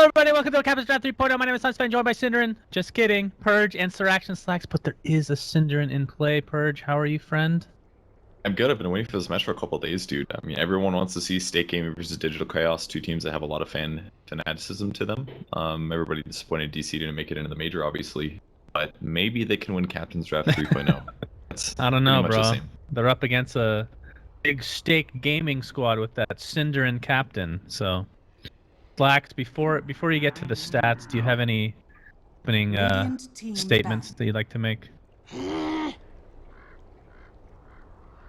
Hello everybody, welcome to Captain's Draft 3.0. My name is Sunspan, joined by Cinderin. Just kidding. Purge and Siraction Slacks, but there is a Cinderin in play. Purge, how are you, friend? I'm good. I've been waiting for this match for a couple of days, dude. I mean, everyone wants to see State Gaming versus Digital Chaos, two teams that have a lot of fanaticism to them. Everybody disappointed DC didn't make it into the major, obviously, but maybe they can win Captain's Draft 3.0. I don't know, bro. They're up against a big Stake Gaming squad with that Cinderin captain. So, Slacks, before you get to the stats, do you have any opening statements that you'd like to make?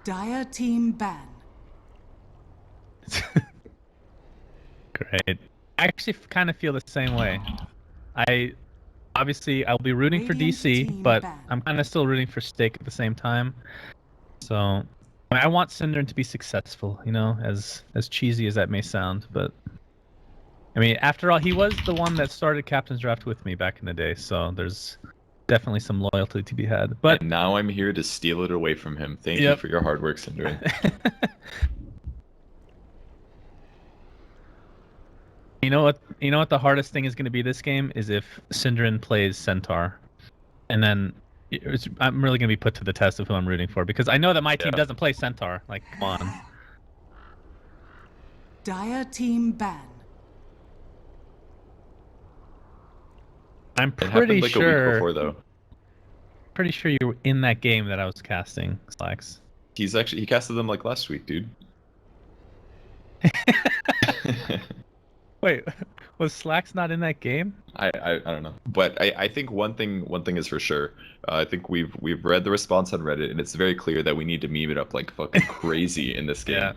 Dire team ban. Great. I actually kind of feel the same way. Obviously I'll be rooting for DC, but I'm kind of still rooting for Stake at the same time. So I want Cinderin to be successful, you know, as cheesy as that may sound, but I mean, after all, he was the one that started Captain's Draft with me back in the day, so there's definitely some loyalty to be had. But and now I'm here to steal it away from him. Thank you for your hard work, Cinderin. You know what the hardest thing is going to be this game is if Cinderin plays Centaur, and then I'm really going to be put to the test of who I'm rooting for, because I know that my team doesn't play Centaur. Like, come on. Dire team ban. I'm pretty like sure. A week before, though. Pretty sure you were in that game that I was casting, Slacks. He casted them like last week, dude. Wait, was Slacks not in that game? I don't know, but I think one thing is for sure. I think we've read the response on Reddit, and it's very clear that we need to meme it up like fucking crazy in this game. Yeah.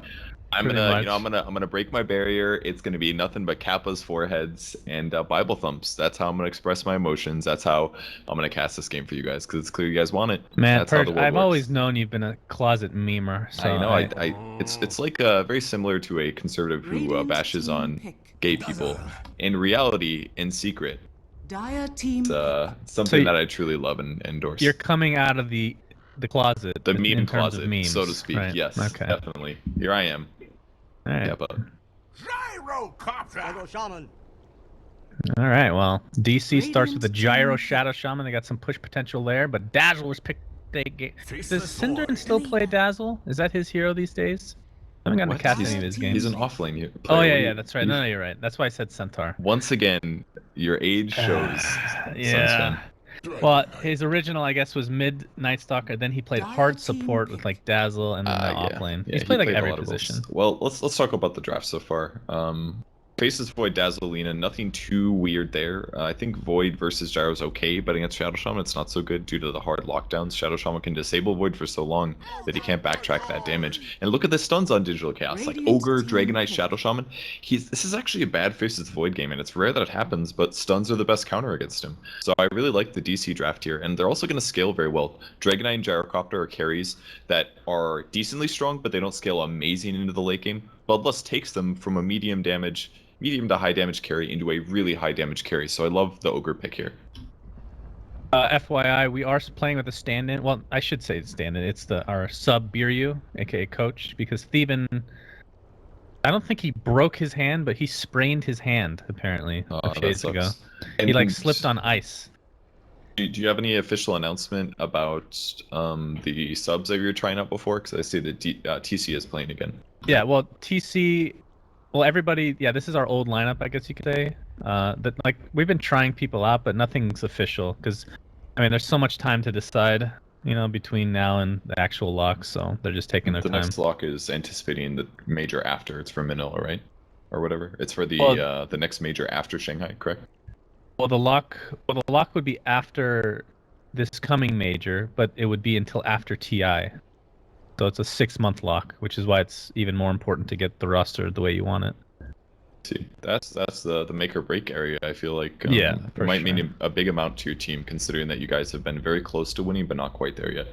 I'm gonna break my barrier. It's gonna be nothing but Kappa's foreheads and Bible thumps. That's how I'm gonna express my emotions. That's how I'm gonna cast this game for you guys, because it's clear you guys want it. Man, that's how the world I've works. always known you've been a closet memer. So I know. It's like very similar to a conservative who bashes on gay people. In reality, in secret, Dire team. It's something that I truly love and endorse. You're coming out of the closet. The meme closet, memes, so to speak. right? Yes, okay. Definitely. Here I am. All right. Yeah, but... Gyro Shaman. All right, well, DC starts with the Gyro Shadow Shaman. They got some push potential there, but Dazzle was picked. Does Cinderin still play Dazzle? Is that his hero these days? I haven't gotten to cast any of his games. He's an offlane player. Oh, yeah, that's right. No, you're right. That's why I said Centaur. Once again, your age shows. Yeah. Well, his original, I guess, was mid Night Stalker. Then he played hard support with like Dazzle and then the offlane. He's played like every position. Well, let's talk about the draft so far. Faces Void, Dazzle, Lina, nothing too weird there. I think Void versus Gyro is okay, but against Shadow Shaman it's not so good due to the hard lockdowns. Shadow Shaman can disable Void for so long that he can't backtrack that damage. And look at the stuns on Digital Chaos, like Ogre, Dragonite, Shadow Shaman. This is actually a bad Faces Void game, and it's rare that it happens, but stuns are the best counter against him. So I really like the DC draft here, and they're also going to scale very well. Dragonite and Gyrocopter are carries that are decently strong, but they don't scale amazing into the late game. Bloodlust takes them from a medium to high damage carry into a really high damage carry, so I love the Ogre pick here. FYI, we are playing with a stand-in. Well, I should say stand-in. It's our sub Biryu, aka Coach, because Theban, I don't think he broke his hand, but he sprained his hand apparently a few days ago. He like slipped on ice. Do you have any official announcement about the subs that you were trying out before? Because I see that TC is playing again. Yeah, well, TC. Well, everybody, yeah, this is our old lineup, I guess you could say. That like we've been trying people out, but nothing's official because, I mean, there's so much time to decide, you know, between now and the actual lock. So they're just taking their time. The next lock is anticipating the major after. It's for Manila, right, or whatever. It's for the next major after Shanghai, correct? Well, the lock would be after this coming major, but it would be until after TI. So it's a 6-month lock, which is why it's even more important to get the roster the way you want it. See, that's the make or break area. I feel like it might mean a big amount to your team, considering that you guys have been very close to winning, but not quite there yet.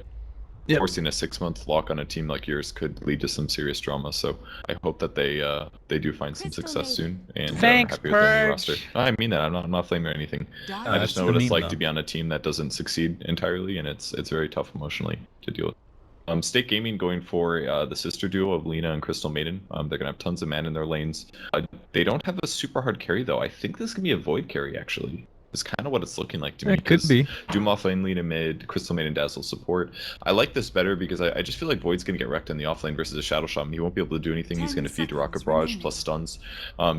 Yep. Forcing a 6-month lock on a team like yours could lead to some serious drama. So I hope that they do find some success soon. And thanks, happy with their new roster. I mean that. I'm not flaming or anything. I just know what it's like to be on a team that doesn't succeed entirely, and it's very tough emotionally to deal with. Stake Gaming going for the sister duo of Lina and Crystal Maiden. They're gonna have tons of mana in their lanes. They don't have a super hard carry though. I think this can be a Void carry actually. It's kind of what it's looking like to me. It could be. Doom offlane, Lina mid, Crystal Maiden, Dazzle support. I like this better because I just feel like Void's gonna get wrecked in the offlane versus a Shadow Shaman. He won't be able to do anything. He's gonna feed to Rocket Barrage plus stuns.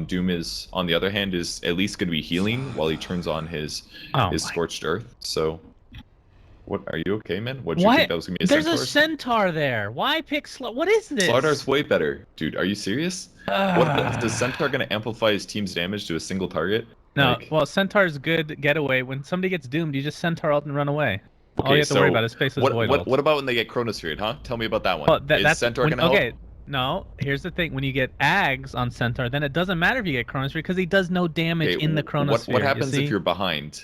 Doom is, on the other hand, is at least gonna be healing while he turns on his Scorched Earth. So. What, are you okay, man? What did you think that was gonna be? There's a centaur there. Why pick what is this? Slardar's way better, dude. Are you serious? What is centaur gonna amplify his team's damage to a single target? No, well, centaur's good getaway. When somebody gets doomed, you just centaur out and run away. Okay, all you have to worry about is Faceless Void. What about when they get Chronosphere, huh? Tell me about that one. Well, is centaur gonna help? Okay, no. Here's the thing: when you get Ags on centaur, then it doesn't matter if you get Chronosphere because he does no damage in the Chronosphere. What happens if you're behind?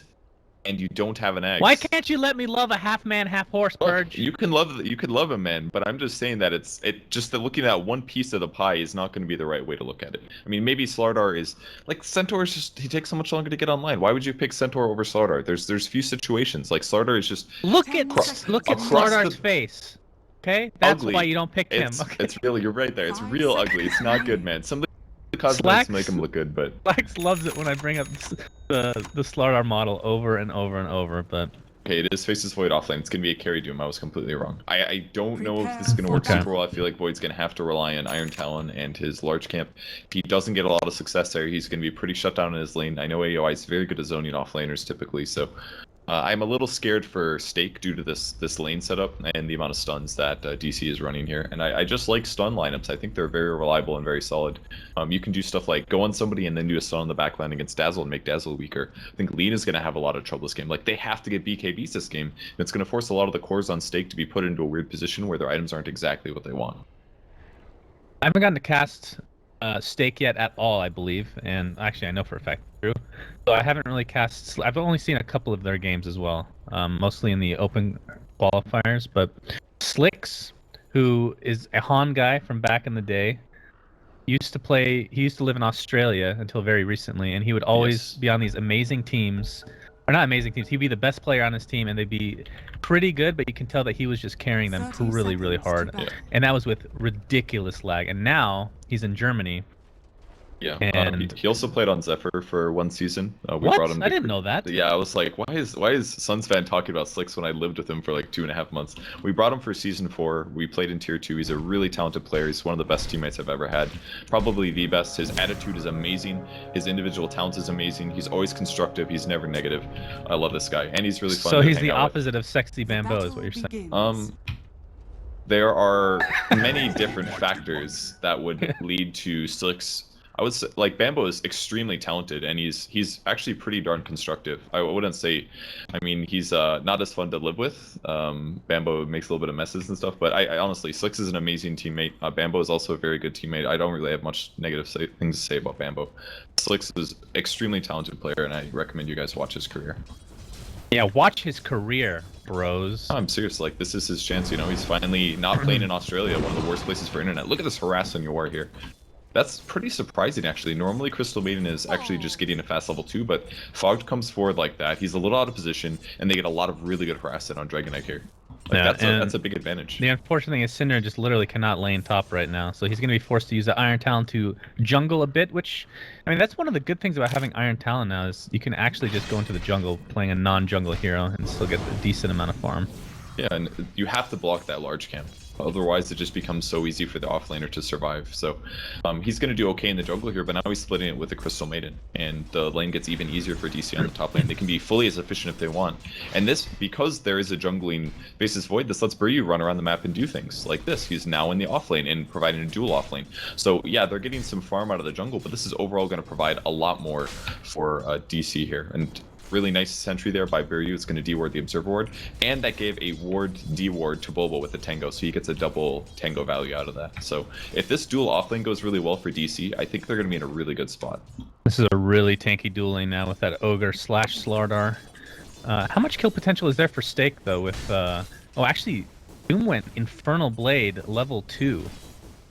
And you don't have an axe. Why can't you let me love a half man, half horse, Purge? You can love a man, but I'm just saying that just that looking at one piece of the pie is not going to be the right way to look at it. I mean, maybe Slardar is like Centaur is just he takes so much longer to get online. Why would you pick Centaur over Slardar? There's few situations like Slardar is just look at Slardar's face. Okay, that's ugly. Why you don't pick him. Okay? It's really you're right there. It's real ugly. It's not good, man. Some cosmetics make him look good, but Slax loves it when I bring up the Slardar model over and over and over, but okay, it is Faceless Void offlane. It's gonna be a carry Doom. I was completely wrong. I don't know if this is gonna work super well. I feel like Void's gonna have to rely on Iron Talon and his large camp. If he doesn't get a lot of success there, he's gonna be pretty shut down in his lane. I know AOI is very good at zoning offlaners typically, so I'm a little scared for Stake due to this lane setup and the amount of stuns that DC is running here. And I just like stun lineups. I think they're very reliable and very solid. You can do stuff like go on somebody and then do a stun on the backline against Dazzle and make Dazzle weaker. I think Lina's going to have a lot of trouble this game. Like, they have to get BKBs this game. And it's going to force a lot of the cores on Stake to be put into a weird position where their items aren't exactly what they want. I haven't gotten to cast Stake yet at all, I believe. And actually, I know for a fact true. So I haven't really cast. I've only seen a couple of their games as well, mostly in the open qualifiers. But Slicks, who is a Han guy from back in the day, used to play. He used to live in Australia until very recently, and he would always be on these amazing teams, or not amazing teams. He'd be the best player on his team, and they'd be pretty good. But you can tell that he was just carrying them really, really hard, and that was with ridiculous lag. And now he's in Germany. Yeah, and he also played on Zephyr for one season. We brought him. I didn't know that. Yeah, I was like, why is Suns fan talking about Slicks when I lived with him for like 2.5 months? We brought him for season 4. We played in tier 2. He's a really talented player. He's one of the best teammates I've ever had. Probably the best. His attitude is amazing. His individual talent is amazing. He's always constructive. He's never negative. I love this guy, and he's really fun. So he's the opposite of Sexy Bambo, is what you're saying. There are many different factors that would lead to Slicks. I would say, like, Bambo is extremely talented, and he's actually pretty darn constructive. I wouldn't say, I mean, he's not as fun to live with. Bambo makes a little bit of messes and stuff, but I honestly, Slicks is an amazing teammate. Bambo is also a very good teammate. I don't really have much negative things to say about Bambo. Slicks is an extremely talented player, and I recommend you guys watch his career. Yeah, watch his career, bros. I'm serious. Like, this is his chance. You know, he's finally not playing in Australia, one of the worst places for internet. Look at this harassing you are here. That's pretty surprising, actually. Normally, Crystal Maiden is actually just getting a fast level 2, but Fogged comes forward like that. He's a little out of position, and they get a lot of really good harassment on Dragon Knight here. Like, that's a big advantage. The unfortunate thing is Cinder just literally cannot lane top right now, so he's going to be forced to use the Iron Talon to jungle a bit, which, I mean, that's one of the good things about having Iron Talon now, is you can actually just go into the jungle playing a non-jungle hero and still get a decent amount of farm. Yeah, and you have to block that large camp. Otherwise, it just becomes so easy for the offlaner to survive. So he's going to do okay in the jungle here, but now he's splitting it with the Crystal Maiden. And the lane gets even easier for DC on the top lane. They can be fully as efficient if they want. And this, because there is a jungling Faceless Void, this lets Buryu run around the map and do things like this. He's now in the offlane and providing a dual offlane. So yeah, they're getting some farm out of the jungle, but this is overall going to provide a lot more for DC here. And really nice sentry there by Buryu. It's going to de-ward the Observer Ward, and that gave a ward de-ward to Bobo with the Tango, so he gets a double Tango value out of that. So if this dual offlane goes really well for DC, I think they're going to be in a really good spot. This is a really tanky duel lane now with that Ogre / Slardar. How much kill potential is there for Stake, though, with... oh, actually, Doom went Infernal Blade level 2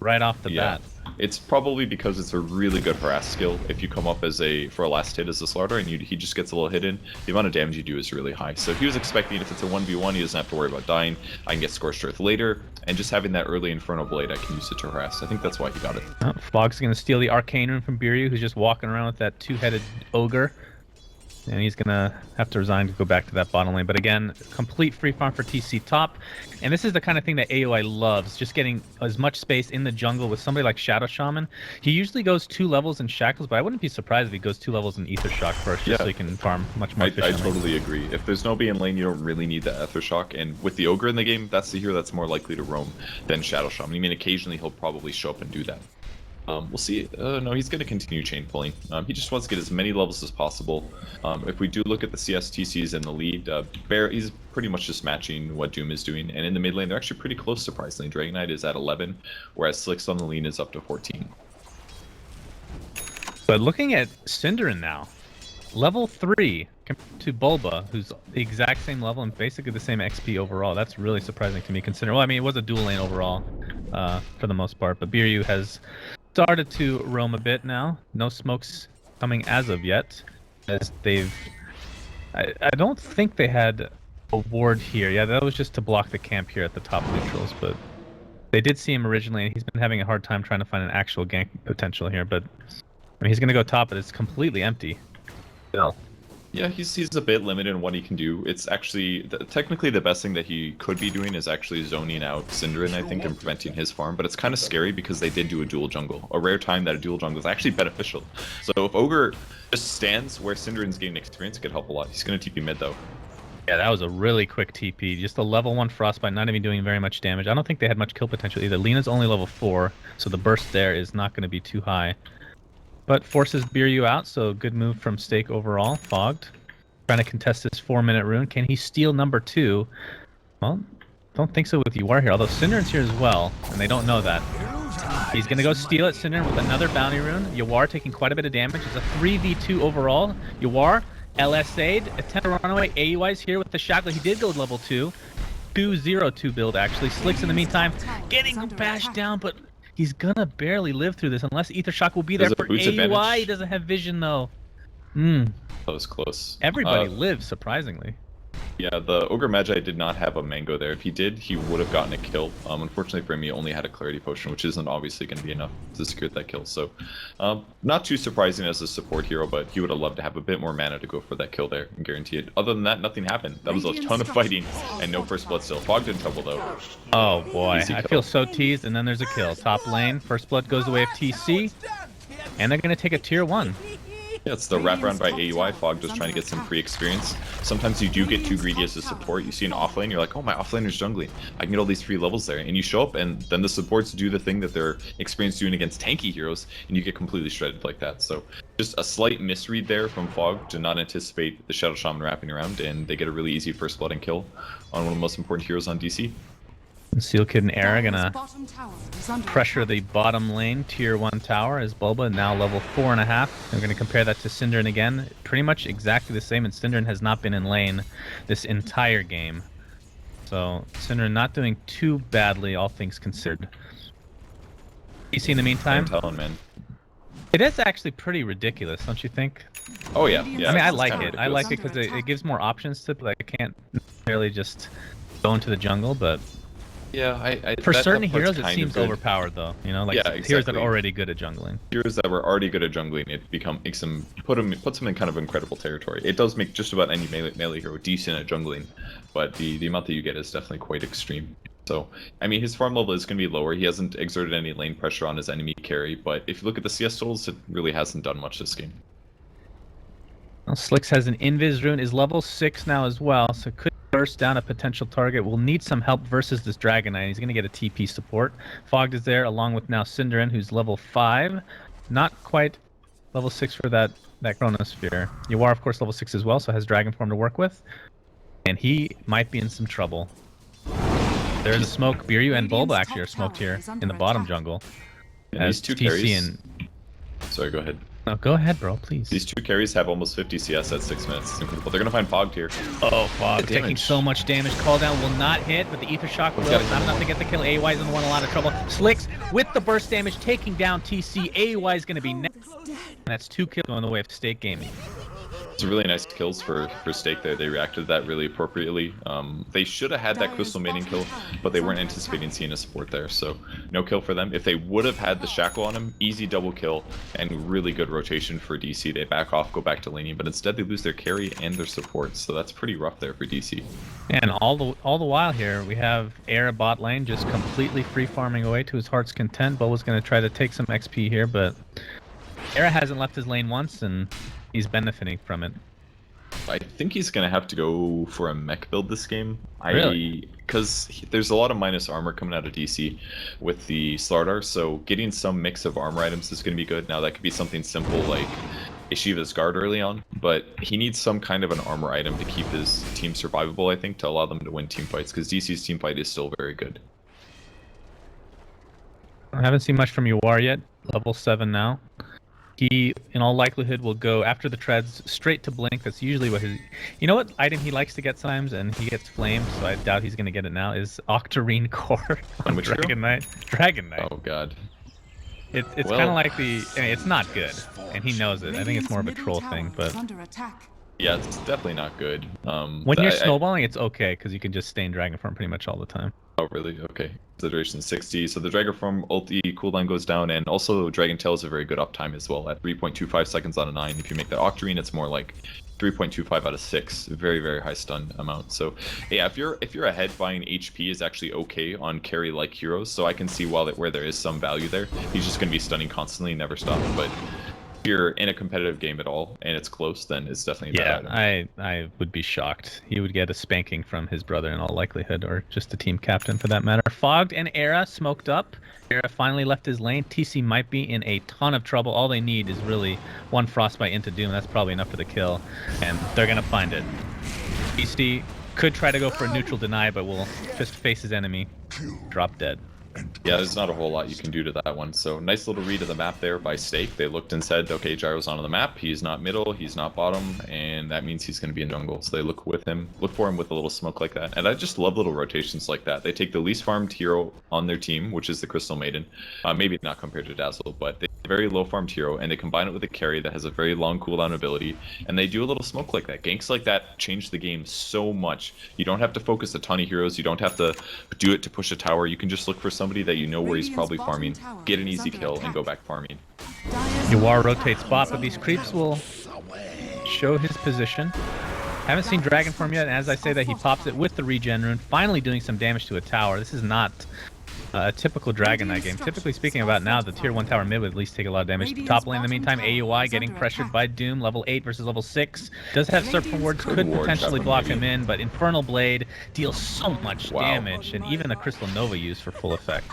right off the bat. It's probably because it's a really good harass skill. If you come up as for a last hit as a Slardar and he just gets a little hit in, the amount of damage you do is really high. So he was expecting if it's a 1v1, he doesn't have to worry about dying. I can get Scorched Earth later, And just having that early Infernal Blade, I can use it to harass. I think that's why he got it. Oh, Fog's going to steal the Arcane Rune from Biryu, who's just walking around with that two-headed ogre. And he's going to have to resign to go back to that bottom lane. But again, complete free farm for TC top. And this is the kind of thing that AOI loves, just getting as much space in the jungle with somebody like Shadow Shaman. He usually goes 2 levels in Shackles, but I wouldn't be surprised if he goes 2 levels in Ether Shock first, just so he can farm much more efficiently. I totally agree. If there's nobody in lane, you don't really need the Ether Shock. And with the Ogre in the game, that's the hero that's more likely to roam than Shadow Shaman. I mean, occasionally he'll probably show up and do that. We'll see. No, he's going to continue chain pulling. He just wants to get as many levels as possible. If we do look at the CSTCs in the lead, Bear, he's pretty much just matching what Doom is doing. And in the mid lane, they're actually pretty close, surprisingly. Dragon Knight is at 11, whereas Slicks on the lean is up to 14. But looking at Synderin now, level 3 compared to Bulba, who's the exact same level and basically the same XP overall. That's really surprising to me, considering, well, I mean, it was a dual lane overall for the most part, but Biryu has started to roam a bit now. No smokes coming as of yet, as they've... I don't think they had a ward here. Yeah, that was just to block the camp here at the top neutrals, but they did see him originally, and he's been having a hard time trying to find an actual gank potential here, but I mean, he's going to go top, but it's completely empty. Still. Yeah, he's a bit limited in what he can do. It's actually, technically the best thing that he could be doing is actually zoning out Synderin, I think, and preventing his farm, but it's kind of scary because they did do a dual jungle. A rare time that a dual jungle is actually beneficial. So if Ogre just stands where Synderin's gaining experience, it could help a lot. He's going to TP mid, though. Yeah, that was a really quick TP. Just a level 1 Frostbite, not even doing very much damage. I don't think they had much kill potential either. Lena's only level 4, so the burst there is not going to be too high. But forces Biryu out, so good move from Stake overall. Fogged. Trying to contest this 4-minute rune. Can he steal number 2? Well, don't think so with Yawar here, although Synderin's here as well, and they don't know that. He's going to go steal it, Synderin with another bounty rune. Yawar taking quite a bit of damage. It's a 3v2 overall. Yawar, LSA'd, attempt to run away. AUI's here with the shackle. He did go level 2. 2-0-2 build, actually. Slicks in the meantime getting bashed down, but he's going to barely live through this unless Ether Shock will be there for AUI. He doesn't have vision, though. That was close. Everybody lives, surprisingly. Yeah, the Ogre Magi did not have a mango there. If he did, he would have gotten a kill. Unfortunately for him, he only had a clarity potion, which isn't obviously going to be enough to secure that kill. So, not too surprising as a support hero, but he would have loved to have a bit more mana to go for that kill there and guarantee it. Other than that, nothing happened. That was a ton of fighting and no first blood still. Fogged in trouble, though. Oh, boy. I feel so teased, and then there's a kill. Top lane, first blood goes away of TC, and they're going to take a tier 1. Yeah, it's the wraparound by AUI. Fog just trying to get some free experience. Sometimes you do get too greedy as a support. You see an offlane, you're like, oh, my offlaner's jungling. I can get all these free levels there. And you show up, and then the supports do the thing that they're experienced doing against tanky heroes, and you get completely shredded like that. So just a slight misread there from Fog to not anticipate the Shadow Shaman wrapping around, and they get a really easy first blood and kill on one of the most important heroes on DC. Seal Kid and Era gonna pressure the bottom lane tier 1 tower as Bulba now level 4.5. We're gonna compare that to Synderin again. Pretty much exactly the same, and Synderin has not been in lane this entire game. So Synderin not doing too badly, all things considered. You see in the meantime? I'm telling, man. It is actually pretty ridiculous, don't you think? Oh yeah, yeah. I mean, I like it. I like it because it gives more options to, like, I can't necessarily just go into the jungle, but yeah, for certain heroes it seems overpowered though, you know, like heroes that are already good at jungling. Heroes that were already good at jungling, it puts them in kind of incredible territory. It does make just about any melee hero decent at jungling, but the amount that you get is definitely quite extreme. So, I mean, his farm level is going to be lower. He hasn't exerted any lane pressure on his enemy carry, but if you look at the CS tools, it really hasn't done much this game. Well, Slicks has an Invis rune, is level 6 now as well, so could burst down a potential target. Will need some help versus this Dragon Knight. He's going to get a TP support. Fogged is there, along with now Synderin, who's level 5. Not quite level 6 for that Chronosphere. Yawar, of course, level 6 as well, so has Dragon Form to work with. And he might be in some trouble. There's a smoke. Biryu and Bulba actually are smoked here in the bottom jungle. And these two carries... Sorry, go ahead. No, go ahead, bro, please. These 2 carries have almost 50 CS at 6 minutes. It's incredible. They're going to find Fogged here. Oh, Fogged taking so much damage. Call down will not hit, but the Ether Shock will. Not enough to get the kill. AUI's in the one, a lot of trouble. Slicks with the burst damage, taking down TC. AUI is going to be next. And that's 2 kills going the way of Stake Gaming. It's really nice kills for Stake there. They reacted to that really appropriately. They should have had that Crystal Maiden kill, but they weren't anticipating seeing a support there, so no kill for them. If they would have had the Shackle on him, easy double kill and really good rotation for DC. They back off, go back to laning, but instead they lose their carry and their support, so that's pretty rough there for DC. And all the while here, we have Era bot lane just completely free farming away to his heart's content. Bo was going to try to take some XP here, but Era hasn't left his lane once, and he's benefiting from it. I think he's going to have to go for a mech build this game. Really? Because there's a lot of minus armor coming out of DC with the Slardar, so getting some mix of armor items is going to be good. Now that could be something simple like Ishiva's Guard early on, but he needs some kind of an armor item to keep his team survivable, I think, to allow them to win team fights, because DC's team fight is still very good. I haven't seen much from Yuar yet, level 7 now. He, in all likelihood, will go after the treads straight to Blink. That's usually what his... You know what item he likes to get sometimes, and he gets flamed, so I doubt he's going to get it now, is Octarine Core on Dragon Knight. Dragon Knight. Oh, God. It's kind of like the... I mean, it's not good, and he knows it. I think it's more of a troll thing, but... Yeah, it's definitely not good. When you're snowballing, it's okay, because you can just stay in Dragon Form pretty much all the time. Oh, really? Okay. The duration 60, so the Dragon Form ulti cooldown goes down, and also Dragon Tail is a very good uptime as well, at 3.25 seconds out of 9. If you make that Octarine, it's more like 3.25 out of 6. Very, very high stun amount. So, yeah, if you're ahead, buying HP is actually okay on carry-like heroes, so I can see where there is some value there. He's just going to be stunning constantly, never stopping, but... if you're in a competitive game at all and it's close, then it's definitely a bad item. I would be shocked. He would get a spanking from his brother in all likelihood, or just the team captain for that matter. Fogged and Era smoked up. Era finally left his lane. TC might be in a ton of trouble. All they need is really one Frostbite into Doom. That's probably enough for the kill, and they're gonna find it. TC could try to go for a neutral deny, but will just face his enemy, drop dead. Yeah, there's not a whole lot you can do to that one. So nice little read of the map there by Stake. They looked and said, okay, Gyro's on the map. He's not middle, he's not bottom, and that means he's going to be in jungle. So they look for him with a little smoke like that. And I just love little rotations like that. They take the least farmed hero on their team, which is the Crystal Maiden. Maybe not compared to Dazzle, but they very low farmed hero, and they combine it with a carry that has a very long cooldown ability, and they do a little smoke like that. Ganks like that change the game so much. You don't have to focus a ton of heroes. You don't have to do it to push a tower. You can just look for somebody that you know where he's probably farming, get an easy kill, and go back farming. Yuar rotates bot, but these creeps will show his position. Haven't seen Dragon Form yet, and as I say that, he pops it with the regen rune, finally doing some damage to a tower. This is not a typical Dragon Knight game. Typically speaking about now, the tier 1 tower mid would at least take a lot of damage. Top lane in the meantime, AUI getting pressured by Doom, level 8 versus level 6. Does have Serpent Wards, could potentially block him in, but Infernal Blade deals so much damage, and even the Crystal Nova used for full effect.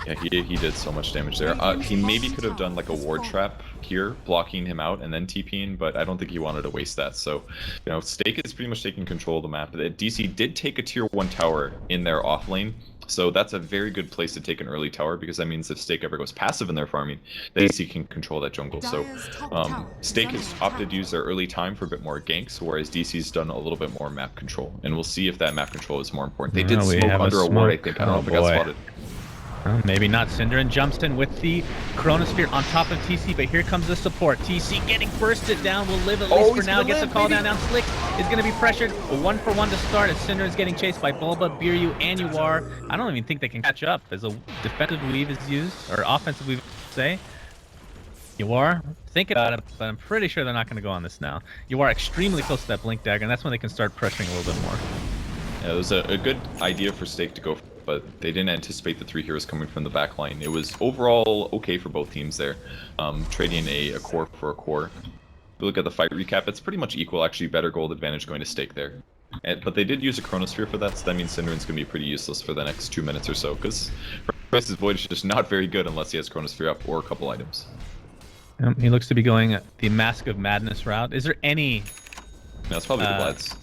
Yeah, he did so much damage there. He maybe could have done like a ward trap here, blocking him out and then TPing, but I don't think he wanted to waste that. So, you know, Stake is pretty much taking control of the map. DC did take a tier 1 tower in their off lane, so that's a very good place to take an early tower, because that means if Stake ever goes passive in their farming, DC can control that jungle. So Stake has opted to use their early time for a bit more ganks, whereas DC's done a little bit more map control. And we'll see if that map control is more important. They did smoke under a ward, I think. I don't know if it got spotted. Maybe not. Synderen jumps in with the Chronosphere on top of TC, but here comes the support. TC getting bursted down, will live at least for now. Gets a call down. Slick is going to be pressured. A 1-for-1 to start as Synderen's getting chased by Bulba, Biryu, and Yuar. I don't even think they can catch up as a defensive weave is used, or offensive weave, say. Yuar, think about it, but I'm pretty sure they're not going to go on this now. Yuar extremely close to that Blink Dagger, and that's when they can start pressuring a little bit more. Yeah, it was a good idea for Stake to go, but they didn't anticipate the 3 heroes coming from the back line. It was overall okay for both teams there, trading a core for a core. If you look at the fight recap, it's pretty much equal, actually better gold advantage going to Stake there. But they did use a Chronosphere for that, so that means Synderen's going to be pretty useless for the next 2 minutes or so, because Price's Void is just not very good unless he has Chronosphere up or a couple items. He looks to be going the Mask of Madness route. Is there any... No, it's probably the Vlads.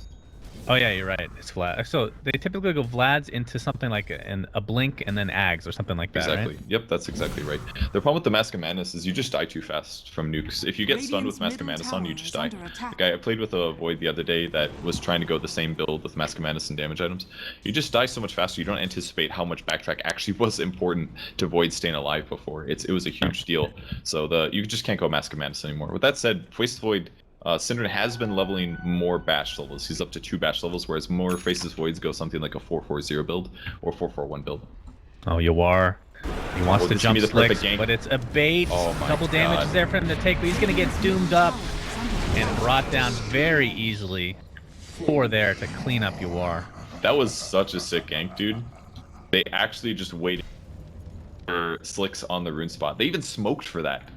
Oh yeah, you're right. It's Vlad. So they typically go Vlads into something like a Blink and then Ags or something like that, exactly. Right? Yep, that's exactly right. The problem with the Mask of Madness is you just die too fast from nukes. If you get stunned with Mask of Madness on, you just die. The guy I played with a Void the other day that was trying to go the same build with Mask of Madness and damage items. You just die so much faster, you don't anticipate how much backtrack actually was important to Void staying alive before. It was a huge deal. So you just can't go Mask of Madness anymore. With that said, Wasted Void Synderen has been leveling more bash levels. He's up to 2 bash levels, whereas more Faces Voids go something like a 4-4-0 build or 4-4-1 build. Oh, Yawar. He wants to jump Slicks, but it's a bait. Oh my Couple damage God. is there for him to take, but he's going to get doomed up and brought down very easily. 4 there to clean up Yawar. That was such a sick gank, dude. They actually just waited for Slicks on the rune spot. They even smoked for that.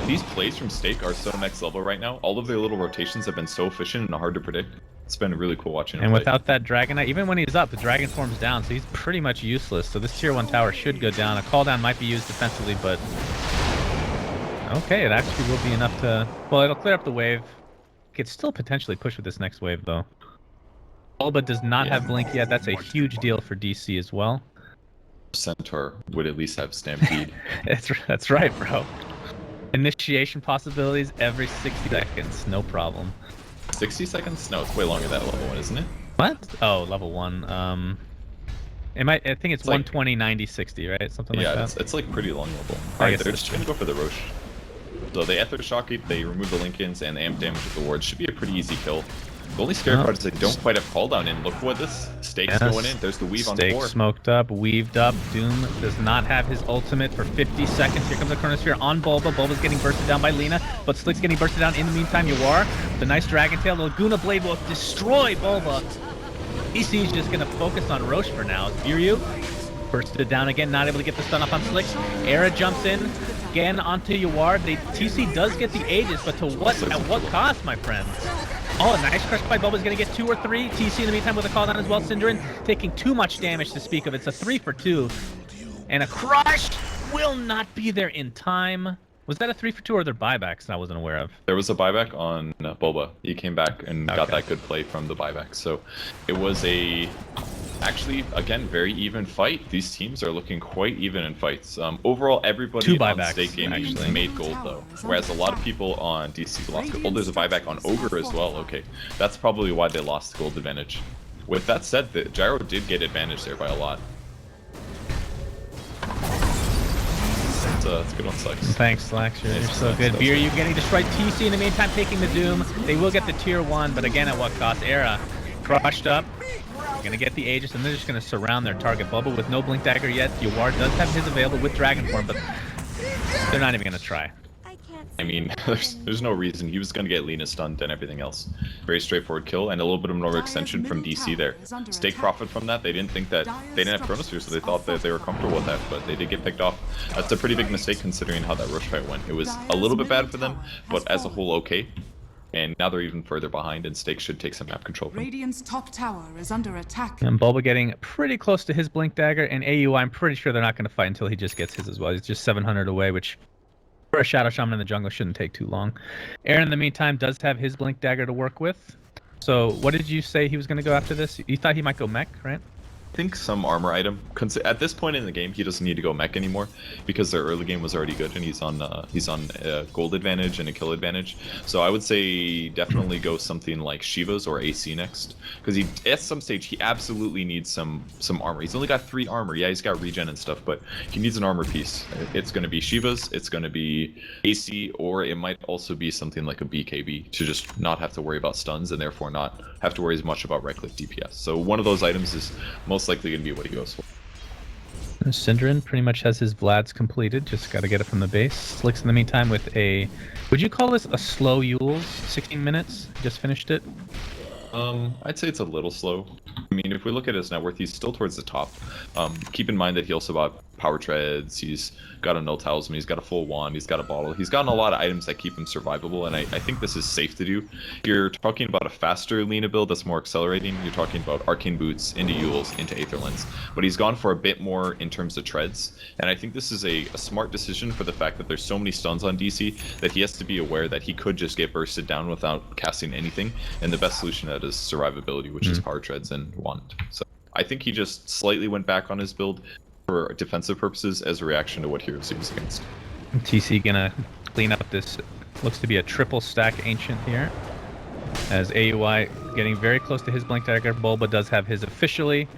These plays from Stake are so next level right now. All of their little rotations have been so efficient and hard to predict. It's been really cool watching him And play. without that Dragon Knight, even when he's up, the Dragon form's down, so he's pretty much useless. So this tier 1 tower should go down. A call down might be used defensively, but... Okay, it actually will be enough to... Well, it'll clear up the wave. Could still potentially push with this next wave, though. Bulba does not have Blink yet. That's a huge deal for DC as well. Centaur would at least have Stampede. That's right, bro. Initiation possibilities every 60 seconds, no problem. 60 seconds? No, it's way longer than level 1, isn't it? What? Oh, level 1. It might. I think it's like 120, 90, 60, right? Something like that. Yeah, it's like pretty long level. I Alright, guess they're that's just gonna go for the Roche. So they Ether Shock Cape, they remove the Linkens, and the amp damage with the wards. Should be a pretty easy kill. The only scary part is they don't quite have call down in. Look what this Stake's going in. There's the weave on the Stake board. smoked up, weaved up. Doom does not have his ultimate for 50 seconds. Here comes the Chronosphere on Bulba. Bulba's getting bursted down by Lina, but Slick's getting bursted down in the meantime. Yawar, the nice Dragon Tail. The Laguna Blade will destroy Bulba. EC's just going to focus on Roche for now. Viryu bursted down again, not able to get the stun up on Slicks. Era jumps in again onto Yawar. TC does get the Aegis, but to what? At what cost, my friends? Oh, a nice crush by Bulba's gonna get 2 or 3. TC in the meantime with a call down as well. Synderen taking too much damage to speak of. It's a 3 for 2. And a crush will not be there in time. Was that a 3 for 2 or their buybacks that I wasn't aware of? There was a buyback on Bulba. He came back and got that good play from the buyback. So it was actually, again, very even fight. These teams are looking quite even in fights. Overall, everybody on Stake game actually made gold, though. Whereas a lot of people on DC lost gold. Oh, there's a buyback on Ogre as well. Okay, that's probably why they lost the gold advantage. With that said, the Gyro did get advantage there by a lot. It's a good one, Slacks. Thanks, Slacks. You're so good. Viryu getting destroyed. TC in the meantime taking the Doom. They will get the tier 1, but again, at what cost? Era crushed up. Gonna get the Aegis, and they're just gonna surround their target. Bulba with no Blink Dagger yet. Yawar does have his available with Dragon Form, but they're not even gonna try. I mean, there's no reason. He was going to get Lina stunned and everything else. Very straightforward kill, and a little bit of an overextension from DC there. Stake profit from that. They didn't think that... They didn't have Chronosphere, so they thought that they were comfortable with that, but they did get picked off. That's a pretty big mistake considering how that Roche fight went. It was a little bit bad for them, but as a whole, okay. And now they're even further behind, and Stake should take some map control from them. Radiant's top tower is under attack. And Bulba getting pretty close to his Blink Dagger, and AU, I'm pretty sure they're not going to fight until he just gets his as well. He's just 700 away, which... for a Shadow Shaman in the jungle shouldn't take too long. Aaron, in the meantime, does have his Blink Dagger to work with. So, what did you say he was going to go after this? You thought he might go mech, right? I think some armor item. At this point in the game, he doesn't need to go mech anymore because their early game was already good, and he's on a gold advantage and a kill advantage. So I would say definitely go something like Shiva's or AC next, because at some stage he absolutely needs some armor. He's only got 3 armor. Yeah, he's got regen and stuff, but he needs an armor piece. It's going to be Shiva's, it's going to be AC, or it might also be something like a BKB to just not have to worry about stuns and therefore not have to worry as much about right-click DPS. So one of those items is most likely going to be what he goes for. Synderen pretty much has his Vlads completed. Just got to get it from the base. Slicks in the meantime with a... Would you call this a slow Yules? 16 minutes? Just finished it? I'd say it's a little slow. I mean, if we look at his net worth, he's still towards the top. Keep in mind that he also bought power treads, he's got a null talisman, he's got a full wand, he's got a bottle. He's gotten a lot of items that keep him survivable, and I think this is safe to do. You're talking about a faster Lina build that's more accelerating. You're talking about Arcane Boots into Yules, into Aetherlands. But he's gone for a bit more in terms of treads, and I think this is a smart decision for the fact that there's so many stuns on DC that he has to be aware that he could just get bursted down without casting anything, and the best solution to that is survivability, which is power treads and wand. So I think he just slightly went back on his build for defensive purposes as a reaction to what Heroes he was against. TC gonna clean up this, looks to be a triple stack Ancient here. As AUI getting very close to his Blink Dagger. Bulba does have his officially.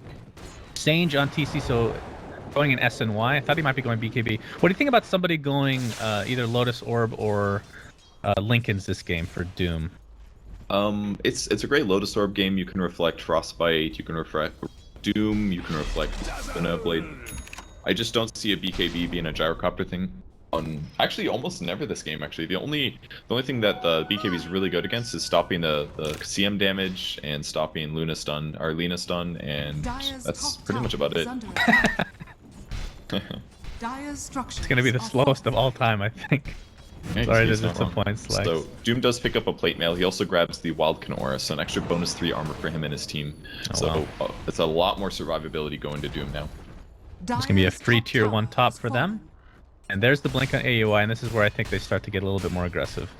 Sange on TC, so going in SNY. I thought he might be going BKB. What do you think about somebody going either Lotus Orb or Lincoln's this game for Doom? It's a great Lotus Orb game. You can reflect Frostbite, you can reflect Doom, you can reflect Blade. I just don't see a BKB being a gyrocopter thing. Actually, almost never this game. Actually, the only thing that the BKB is really good against is stopping the CM damage and stopping Lena stun, and that's pretty much about it. It's gonna be the slowest of all time, I think. Yeah, Sorry to disappoint Slags. So Doom does pick up a plate mail. He also grabs the Wildkin Aura, so an extra bonus 3 armor for him and his team. It's a lot more survivability going to Doom now. It's gonna be a free tier 1 top for them. And there's the blink on AUI, and this is where I think they start to get a little bit more aggressive.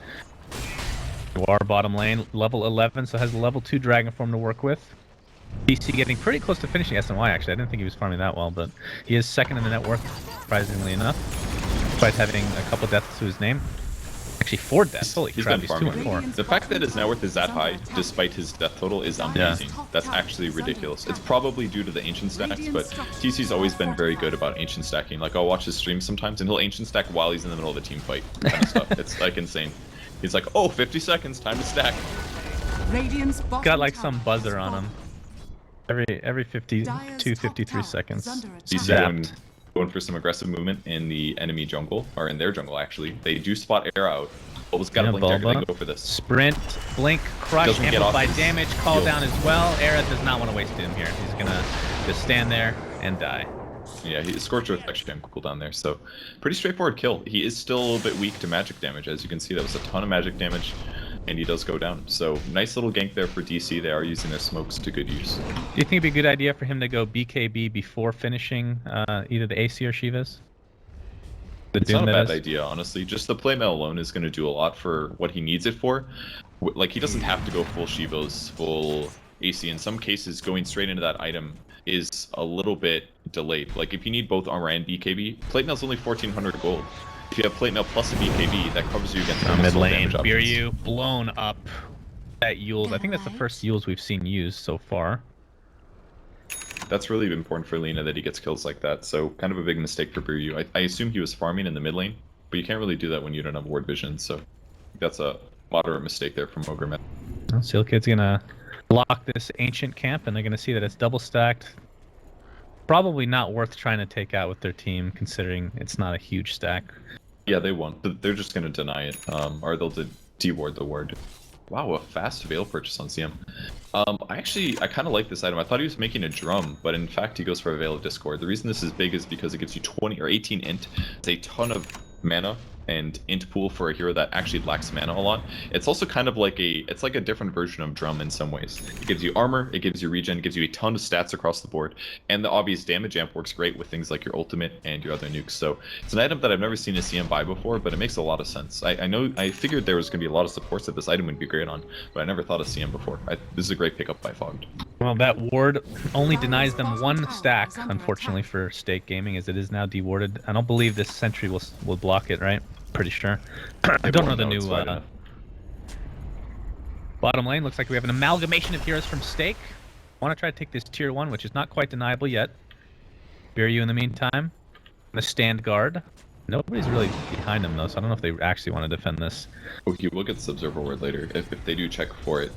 War bottom lane, level 11, so has a level 2 Dragon Form to work with. DC getting pretty close to finishing SNY, actually. I didn't think he was farming that well, but he is second in the net worth, surprisingly enough. Despite having a couple deaths to his name. Actually, 4 deaths. Holy crap, he's 2 and 4. The fact that his net worth is that high, despite his death total, is amazing. Yeah. That's actually ridiculous. It's probably due to the ancient stacks, but TC's always been very good about ancient stacking. Like, I'll watch his streams sometimes, and he'll ancient stack while he's in the middle of a team fight. Kind of stuff. It's, like, insane. He's like, oh, 50 seconds, time to stack. Got, like, some buzzer on him. Every 52, 53 seconds. He's going for some aggressive movement in the enemy jungle, or in their jungle actually. They do spot air out. Bulba's got a blink dagger, they go for this. Sprint, blink, crush, amplify damage, call down as well. Era does not want to waste him here. He's gonna just stand there and die. Yeah, he Scorch Earth extra damage cooldown there, so pretty straightforward kill. He is still a little bit weak to magic damage, as you can see. That was a ton of magic damage, and he does go down. So nice little gank there for DC. They are using their smokes to good use. Do you think it'd be a good idea for him to go BKB before finishing either the AC or Shivas? It's not a bad idea, honestly. Just the play mail alone is going to do a lot for what he needs it for. Like, he doesn't have to go full Shivas, full AC. In some cases, going straight into that item is a little bit delayed. Like, if you need both armor and BKB, plate mail's only 1400 gold. If you have plate mail plus a BKB, that covers you against mid lane. Biryu blown up. That Yules. I think that's the first Yules we've seen used so far. That's really important for Lena that he gets kills like that. So kind of a big mistake for Biryu. I assume he was farming in the mid lane, but you can't really do that when you don't have ward vision. So that's a moderate mistake there from Ogre Man. Well, Seal Kid's gonna lock this ancient camp, and they're gonna see that it's double stacked. Probably not worth trying to take out with their team, considering it's not a huge stack. Yeah, they won't. They're just gonna deny it, or they'll de-ward the ward. Wow, a fast Veil purchase on CM. I kind of like this item. I thought he was making a drum, but in fact he goes for a Veil of Discord. The reason this is big is because it gives you 20 or 18 int. It's a ton of mana and int pool for a hero that actually lacks mana a lot. It's also kind of like a different version of drum in some ways. It gives you armor, it gives you regen, it gives you a ton of stats across the board, and the obvious damage amp works great with things like your ultimate and your other nukes. So it's an item that I've never seen a CM buy before, but it makes a lot of sense. I figured there was going to be a lot of supports that this item would be great on, but I never thought of CM before. This is a great pickup by Fogged. Well, that ward only denies them 1 stack, unfortunately, for Stake Gaming, as it is now dewarded. I don't believe this sentry will block it, right? Pretty sure. I don't know the new bottom lane. Looks like we have an amalgamation of heroes from Stake. Want to try to take this tier 1, which is not quite deniable yet. Biryu in the meantime. Gonna stand guard. Nobody's really behind him though, so I don't know if they actually want to defend this. Okay, we'll get the Observer Ward later if they do check for it.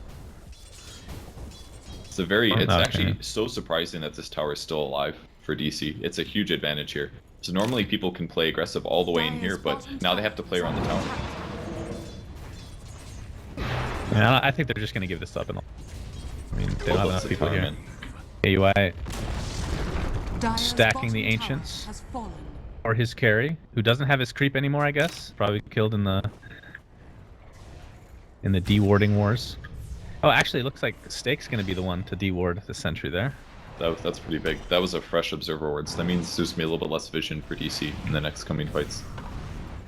It's actually so surprising that this tower is still alive for DC. It's a huge advantage here. So normally people can play aggressive all the way in here, but now they have to play around the tower. Yeah, I think they're just going to give this up. I mean, they don't have enough people here. AUI stacking the Ancients. Or his carry, who doesn't have his creep anymore, I guess. Probably killed in the dewarding wars. Oh, actually, it looks like Stake's going to be the one to deward the sentry there. That's pretty big. That was a fresh Observer Ward, so that means there's going to be a little bit less vision for DC in the next coming fights.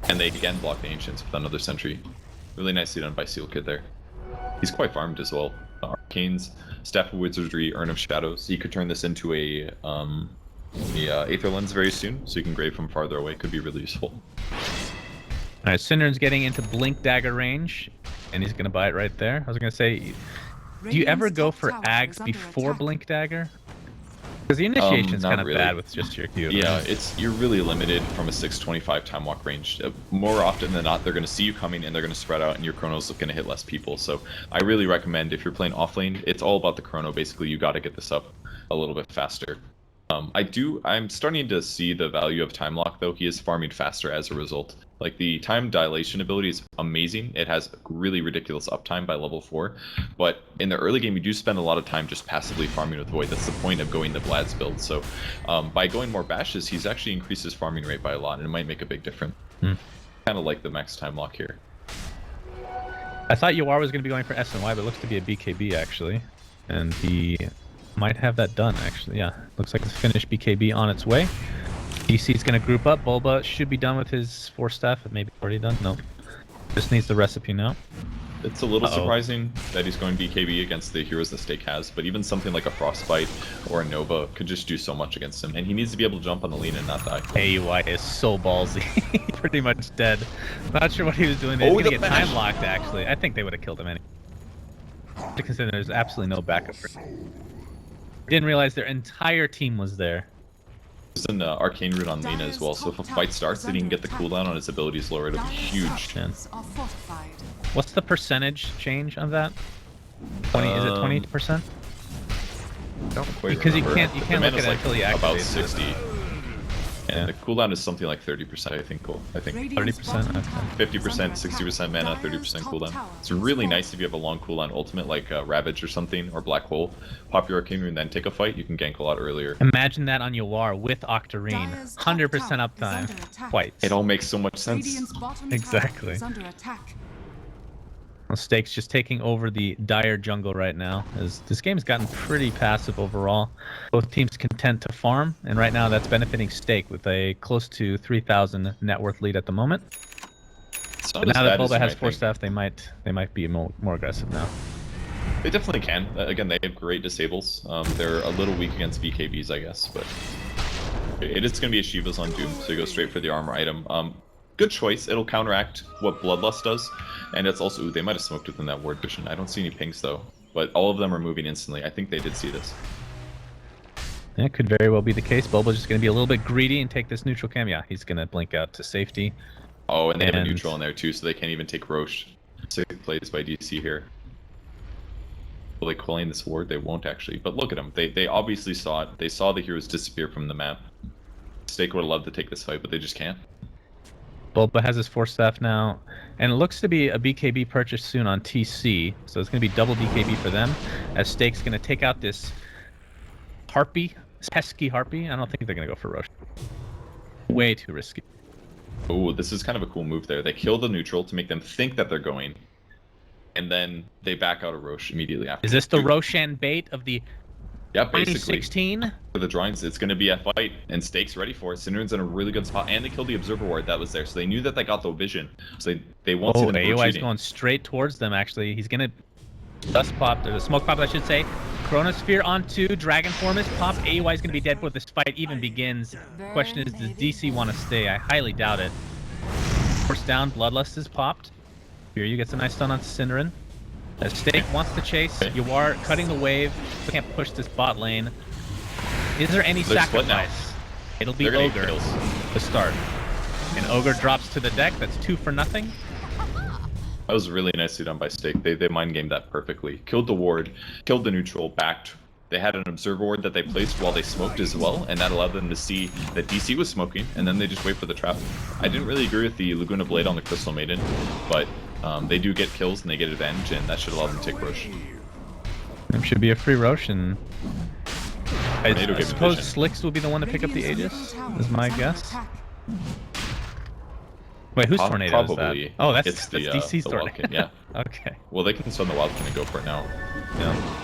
And they again block the Ancients with another sentry. Really nicely done by Seal Kid there. He's quite farmed as well. Arcanes, Staff of Wizardry, Urn of Shadows. He could turn this into a Aether Lens very soon, so you can grave from farther away. Could be really useful. Alright, Syndern's getting into Blink Dagger range, and he's going to buy it right there. I was going to say, do you ever go for Ags before Blink Dagger? Because the initiation's Not kind of really. bad with just your Q. Yeah, you're really limited from a 625 time walk range. More often than not, they're going to see you coming and they're going to spread out, and your chrono's going to hit less people. So I really recommend if you're playing off lane, it's all about the chrono. Basically, you got to get this up a little bit faster. I'm starting to see the value of time lock though. He is farming faster as a result. Like the time dilation ability is amazing. It has really ridiculous uptime by level 4. But in the early game, you do spend a lot of time just passively farming with Void. That's the point of going the Vlad's build. So by going more bashes, he's actually increased his farming rate by a lot, and it might make a big difference. Kind of like the max time lock here. I thought Yawar was going to be going for S and Y, but it looks to be a BKB actually. And he might have that done actually. Yeah, looks like it's finished BKB on its way. DC's going to group up. Bulba should be done with his 4 staff. Maybe already done. Nope. Just needs the recipe now. It's a little surprising that he's going BKB against the heroes that Stake has, but even something like a Frostbite or a Nova could just do so much against him, and he needs to be able to jump on the lean and not die. AUI is so ballsy. Pretty much dead. Not sure what he was doing there. He's going to get time locked actually. I think they would have killed him anyway. To consider there's absolutely no backup for him. Didn't realize their entire team was there. There's an Arcane Root on Lina as well, so if a fight starts, then he can get the cooldown on his abilities lower. It'll be huge. Yeah. What's the percentage change on that? 20? Is it 20%? Don't quite Because remember. you can't look at it until you activate about it. 60. And Yeah. the cooldown is something like 30%, I think. 30%. Okay. 50%, 60% mana, 30% cooldown. It's really nice if you have a long cooldown ultimate like Ravage or something, or Black Hole. Pop your Arcane Rune and then take a fight, you can gank a lot earlier. Imagine that on Yawar with Octarine. 100% uptime. Quite. It all makes so much sense. Exactly. Well, Stake's just taking over the dire jungle right now, as this game's gotten pretty passive overall. Both teams content to farm, and right now that's benefiting Stake with a close to 3,000 net worth lead at the moment. But now that Bulba has 4 staff, they might be more aggressive now. They definitely can. Again, they have great disables. They're a little weak against BKBs, I guess, but it is going to be a Shiva's on Doom, so you go straight for the armor item. Good choice. It'll counteract what Bloodlust does, and it's also... Ooh, they might have smoked within that ward vision. I don't see any pings, though, but all of them are moving instantly. I think they did see this. Yeah, could very well be the case. Bulba's just going to be a little bit greedy and take this neutral cam. Yeah, he's going to blink out to safety. Oh, and they have a neutral in there, too, so they can't even take Roche. Sick plays by DC here. Will they claim this ward? They won't, actually. But look at them. They obviously saw it. They saw the heroes disappear from the map. Stake would have loved to take this fight, but they just can't. Bulba has his 4 staff now, and it looks to be a BKB purchase soon on TC, so it's going to be double BKB for them, as Stake's going to take out this Harpy, pesky Harpy. I don't think they're going to go for Roche. Way too risky. Oh, this is kind of a cool move there. They kill the neutral to make them think that they're going, and then they back out of Roche immediately after. Is this the Roshan bait of the Yeah, basically. 2016? For the drawings, it's going to be a fight, and Stake's ready for it. Cinderon's in a really good spot, and they killed the Observer Ward that was there, so they knew that they got the vision. So they won't see them AOI's retreating. going straight towards them, actually. He's going to dust pop, or the smoke pop, I should say. Chronosphere on 2, Dragon Form is popped. AOI's going to be dead before this fight even begins. Question is, does DC want to stay? I highly doubt it. Force down, Bloodlust is popped. Here you get a nice stun on Cinderon. As Stake wants to chase, Yawar cutting the wave, so can't push this bot lane. Is there any sacrifice? It'll be Ogre to start. And Ogre drops to the deck, that's 2 for nothing. That was really nicely done by Stake. They mind gamed that perfectly. Killed the ward, killed the neutral, backed. They had an observer ward that they placed while they smoked as well, and that allowed them to see that DC was smoking, and then they just wait for the trap. I didn't really agree with the Laguna Blade on the Crystal Maiden, but they do get kills and they get advantage, and that should allow them to take Roche. It should be a free Roche, and I Tornado suppose vision. Slicks will be the one to pick up the Aegis, is my guess. Wait, whose tornado is Probably. that? Oh, that's the DC's the tornado. Wildkin, yeah. Okay. Well, they can stun the Wildkin and go for it now. Yeah.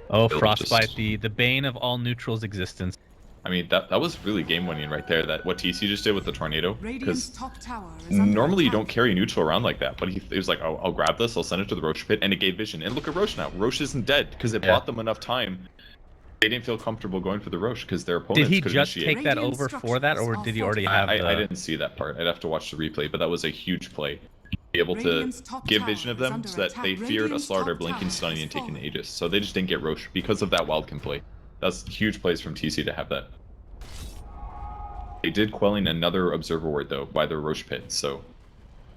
Oh, It'll Frostbite, just- the bane of all neutrals' existence. I mean, that was really game-winning right there. That what TC just did with the tornado, Radiant's because top tower is under normally you attack. don't carry neutral around like that. But he was like, I'll grab this, I'll send it to the Roche pit, and it gave vision. And look at Roche now. Roche isn't dead because it bought them enough time. They didn't feel comfortable going for the Roche because their opponents Did he could just initiate. take that over for that, or did he already have I the... didn't see that part. I'd have to watch the replay, but that was a huge play. Be able to Radiant's top give tower vision of is them so under that they attack. feared a Radiant's Slardar top blinking, tower stunning, is and taking falling. Aegis. So they just didn't get Roche because of that Wildkin play. That's huge plays from TC to have that. They did quelling another observer ward though by the Roche pit, so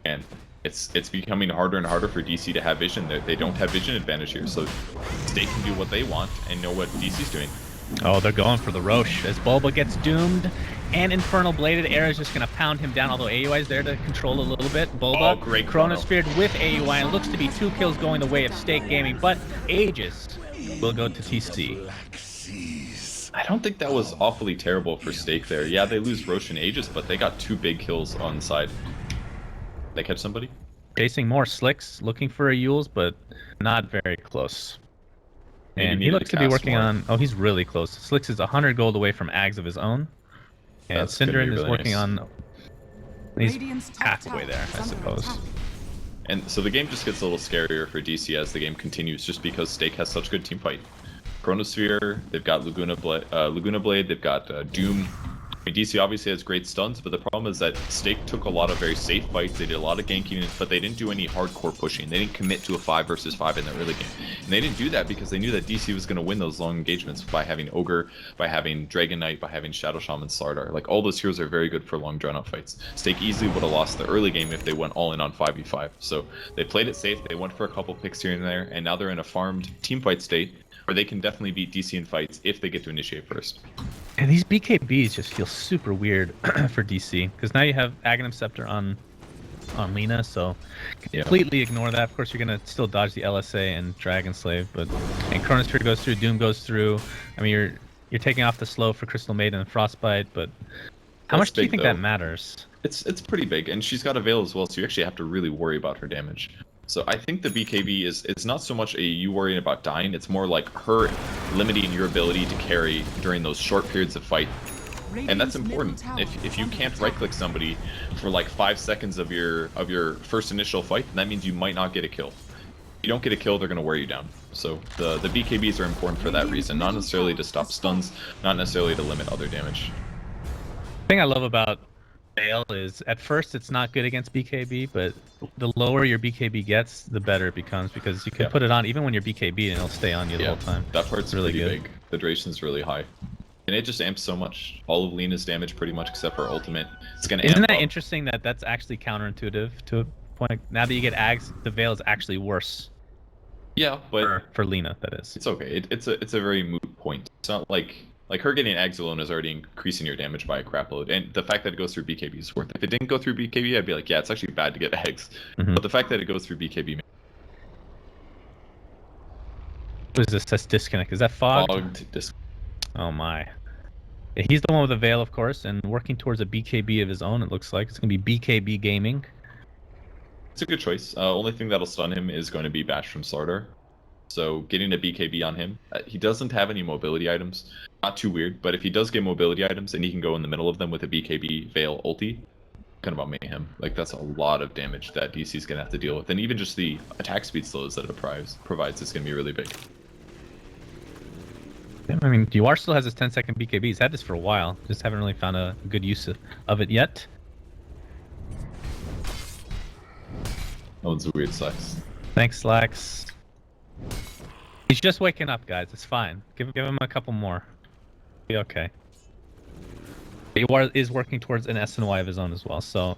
and it's becoming harder and harder for DC to have vision. They don't have vision advantage here, so they can do what they want and know what DC's doing. Oh, they're going for the Roche as Bulba gets doomed, and Infernal Bladed Air is just going to pound him down, although AUI is there to control a little bit. Bulba, great Chronosphere with AUI, and looks to be 2 kills going the way of Stake Gaming, but Aegis will go to TC. I don't think that was awfully terrible for Stake there. Yeah, they lose Roche and Aegis, but they got 2 big kills on the side. They catch somebody? Chasing more Slicks, looking for a Yules, but not very close. And he looks to be working on... Oh, he's really close. Slicks is 100 gold away from Ags of his own. And Synderen is working on... He's halfway there, I suppose. And so the game just gets a little scarier for DC as the game continues, just because Stake has such good team fight. Chronosphere, they've got Laguna Blade, they've got Doom. I mean, DC obviously has great stuns, but the problem is that Stake took a lot of very safe fights. They did a lot of ganking, but they didn't do any hardcore pushing. They didn't commit to a 5 versus 5 in the early game. And they didn't do that because they knew that DC was going to win those long engagements by having Ogre, by having Dragon Knight, by having Shadow Shaman, Slardar. Like, all those heroes are very good for long drawn-out fights. Stake easily would have lost the early game if they went all in on 5v5. So they played it safe, they went for a couple picks here and there, and now they're in a farmed teamfight state where they can definitely beat DC in fights if they get to initiate first. And these BKBs just feel super weird for DC, because now you have Aghanim Scepter on Lina, so completely ignore that. Of course, you're going to still dodge the LSA and Dragon Slave, but and Chronosphere goes through, Doom goes through. I mean, you're taking off the slow for Crystal Maiden and Frostbite, but how much do you think that matters? It's pretty big, and she's got a Veil as well, so you actually have to really worry about her damage. So I think the BKB it's not so much a you worrying about dying, it's more like her limiting your ability to carry during those short periods of fight. And that's important. If you can't right-click somebody for like 5 seconds of your first initial fight, that means you might not get a kill. If you don't get a kill, they're going to wear you down. So the BKBs are important for that reason, not necessarily to stop stuns, not necessarily to limit other damage. The thing I love about Veil is at first it's not good against BKB, but the lower your BKB gets, the better it becomes, because you can put it on even when you're BKB and it'll stay on you the whole time. That part's really big. The duration's really high. And it just amps so much. All of Lina's damage pretty much except for ultimate. It's gonna Isn't that interesting that that's actually counterintuitive to a point? Now that you get Ags, the Veil is actually worse. Yeah, but for Lina, that is. It's okay. It's a very moot point. It's not like her getting Ags alone is already increasing your damage by a crap load, and the fact that it goes through BKB is worth it. If it didn't go through BKB, I'd be like, yeah, it's actually bad to get Ags. But the fact that it goes through BKB. What is this? That's disconnect. Is that fogged? Oh my. Yeah, he's the one with the Veil, of course, and working towards a BKB of his own, it looks like. It's going to be BKB Gaming. It's a good choice. Only thing that'll stun him is going to be Bash from Slardar. So getting a BKB on him, he doesn't have any mobility items. Not too weird, but if he does get mobility items and he can go in the middle of them with a BKB Veil ulti, kind of about mayhem. Like, that's a lot of damage that DC's going to have to deal with. And even just the attack speed slows that it provides is going to be really big. I mean, UR still has his 10-second BKB. He's had this for a while. Just haven't really found a good use of it yet. That one's a weird Slacks. Thanks, Slacks. He's just waking up, guys. It's fine. Give him a couple more. Be okay. UR is working towards an SNY of his own as well, so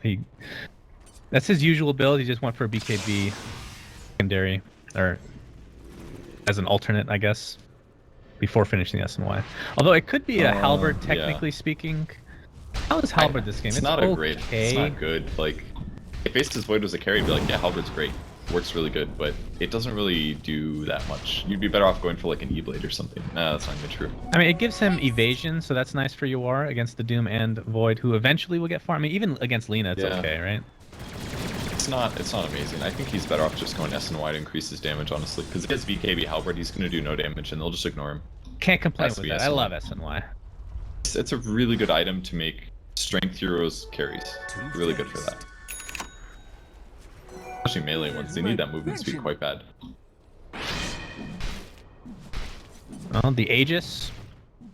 that's his usual build. He just went for a BKB secondary, or as an alternate, I guess, before finishing the SNY. Although it could be a Halberd, technically speaking. How is Halberd this game? It's not it's not good. Like, if Ace's Void was a carry, I'd be like, yeah, Halberd's great. Works really good, but it doesn't really do that much. You'd be better off going for like an E-Blade or something. Nah, that's not even true. I mean, it gives him evasion, so that's nice for UR against the Doom and Void, who eventually will get farm. I mean, even against Lina, it's okay, right? It's not amazing. I think he's better off just going SNY to increase his damage, honestly. Because against BKB Halberd, he's going to do no damage, and they'll just ignore him. Can't complain with that. I love SNY. It's a really good item to make strength heroes carries. Really good for that. Especially melee ones, they need that movement speed quite bad. Well, the Aegis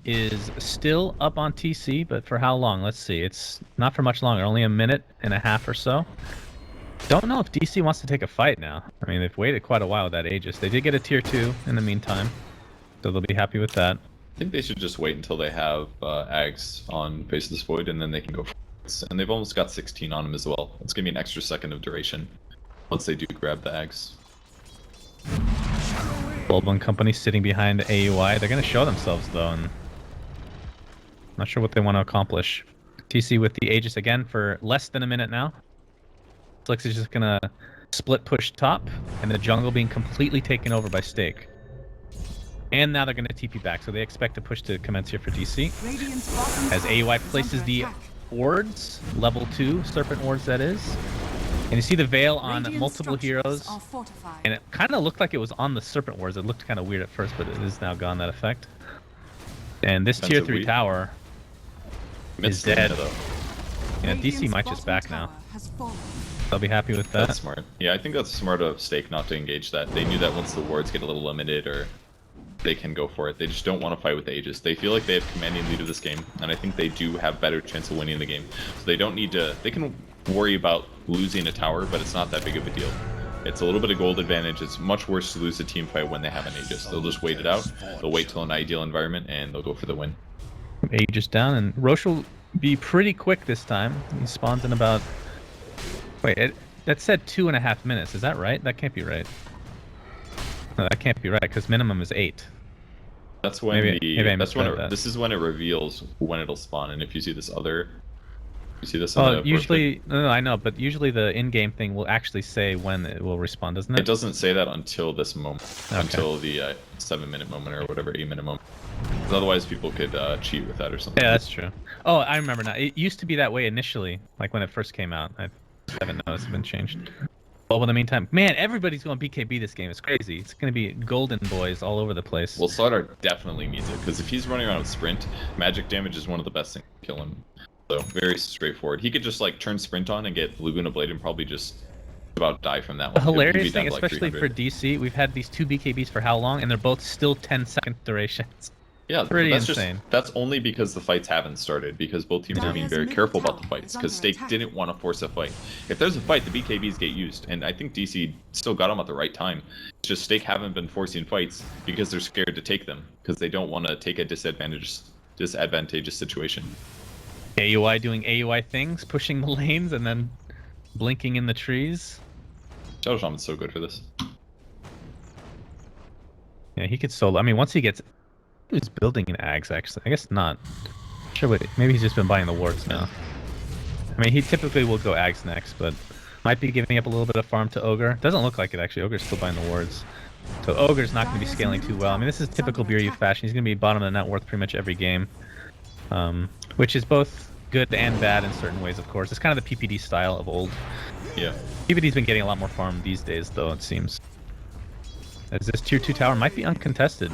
is still up on TC, but for how long? Let's see. It's not for much longer, only a minute and a half or so. Don't know if DC wants to take a fight now. I mean, they've waited quite a while with that Aegis. They did get a tier 2 in the meantime, so they'll be happy with that. think they should just wait until they have Ags on Faceless Void, and then they can go for it. And they've almost got 16 on them as well. It's going to be an extra second of duration once they do grab the Ags. Bulb Company sitting behind AUI. They're going to show themselves, though, and not sure what they want to accomplish. TC with the Aegis again for less than a minute now. Flix is just going to split push top, and the jungle being completely taken over by Stake. And now they're going to TP back, so they expect a push to commence here for DC. As AUI places the wards, level 2 Serpent wards that is. And you see the veil on multiple heroes. And it kind of looked like it was on the Serpent wards. It looked kind of weird at first, but it is now gone, that effect. And this tier 3 tower is dead. Yeah, DC might just back now. I'll be happy with that. That's smart. Yeah, I think that's smart of Stake not to engage that. They knew that once the wards get a little limited, or they can go for it. They just don't want to fight with Aegis. They feel like they have commanding lead of this game, and I think they do have better chance of winning the game. So they don't need to. They can worry about losing a tower, but it's not that big of a deal. It's a little bit of gold advantage. It's much worse to lose a team fight when they have an Aegis. They'll just wait it out. They'll wait till an ideal environment, and they'll go for the win. Aegis down, and Roche will be pretty quick this time. He spawns in about... Wait, that said 2.5 minutes. Is that right? That can't be right. No, that can't be right, because minimum is 8. That's when that. This is when it reveals when it'll spawn, and if you see this other... You see this? Well, usually... No, I know, but usually the in-game thing will actually say when it will respond, doesn't it? It doesn't say that until this moment. Okay. Until the 7-minute moment or whatever, 8-minute moment. Because otherwise people could cheat with that or something. Yeah, that's true. Oh, I remember now. It used to be that way initially, like when it first came out. I haven't noticed it's been changed. Well, in the meantime, man, everybody's going BKB this game. It's crazy. It's going to be golden boys all over the place. Well, Slardar definitely needs it, because if he's running around with Sprint, magic damage is one of the best things to kill him. So, very straightforward. He could just, like, turn Sprint on and get Laguna Blade and probably just about die from that one. The hilarious thing, especially for DC, we've had these 2 BKBs for how long, and they're both still 10-second durations. Yeah, pretty that's insane. That's only because the fights haven't started, because both teams are being very careful about the fights, because Stake didn't want to force a fight. If there's a fight, the BKBs get used, and I think DC still got them at the right time. It's just Stake haven't been forcing fights because they're scared to take them, because they don't want to take a disadvantageous situation. AUI doing AUI things, pushing the lanes, and then blinking in the trees. Shadow Shaman's so good for this. Yeah, he could solo. I mean, once he gets... He's building an Ags, actually. I guess not. Sure, wait. Maybe he's just been buying the wards now. I mean, he typically will go Ags next, but might be giving up a little bit of farm to Ogre. Doesn't look like it, actually. Ogre's still buying the wards. So Ogre's not going to be scaling too well. I mean, this is typical Beer Youth fashion. He's going to be bottom of the net worth pretty much every game. Which is both good and bad in certain ways, of course. It's kind of the PPD style of old. Yeah. PPD's been getting a lot more farm these days, though, it seems. As this tier 2 tower might be uncontested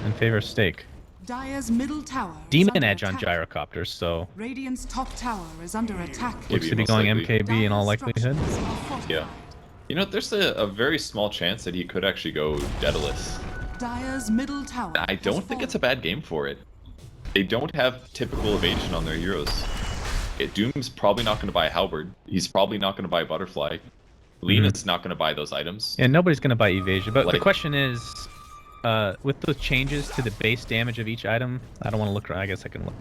in favor of Stake. Dire's middle tower Demon Edge on gyrocopters, so Radiant's top tower is under attack. looks to be going MKB in all likelihood. Yeah. You know, there's a very small chance that he could actually go Daedalus. Dire's middle tower. I don't think it's a bad game for it. They don't have typical evasion on their heroes. Doom's probably not going to buy Halberd. He's probably not going to buy Butterfly. Lena's not going to buy those items. Yeah, nobody's going to buy evasion. But Like- the question is, with those changes to the base damage of each item, I don't want to look around. I guess I can look.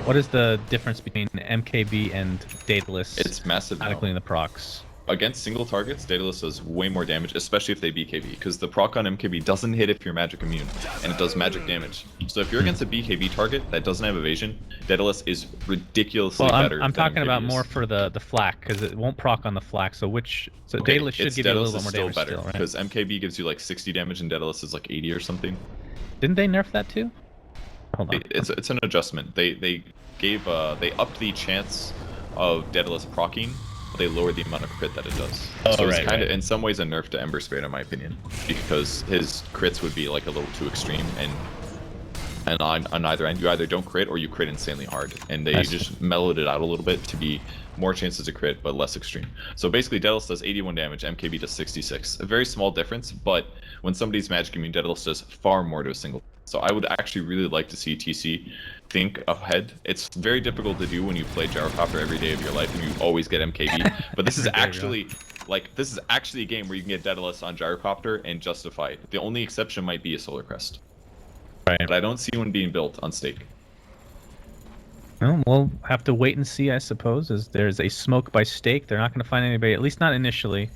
What is the difference between MKB and Daedalus? It's massive now. Automatically in the procs. Against single targets, Daedalus does way more damage, especially if they BKB, because the proc on MKB doesn't hit if you're magic immune, and it does magic damage. So if you're against a BKB target that doesn't have evasion, Daedalus is ridiculously better. I'm talking than about MKB is. more for the flak, because it won't proc on the flak. So Daedalus should give you a little bit more damage better, still, right? because MKB gives you like 60 damage and Daedalus is like 80 or something. Didn't they nerf that too? Hold on. It's an adjustment. They upped the chance of Daedalus proccing. They lowered the amount of crit that it does. Oh, so it's right, kind of right. in some ways a nerf to Ember Spade, in my opinion, because his crits would be like a little too extreme, and on either end you either don't crit or you crit insanely hard, and they just mellowed it out a little bit to be more chances to crit but less extreme. So basically Daedalus does 81 damage, MKB does 66. A very small difference, but when somebody's magic immune, Daedalus does far more to a single. So I would actually really like to see TC think ahead. It's very difficult to do when you play Gyrocopter every day of your life and you always get MKB. But this is actually a game where you can get Daedalus on Gyrocopter and justify it. The only exception might be a Solar Crest. Right. But I don't see one being built on stake. Well, we'll have to wait and see, I suppose, as there's a smoke by stake. They're not going to find anybody, at least not initially.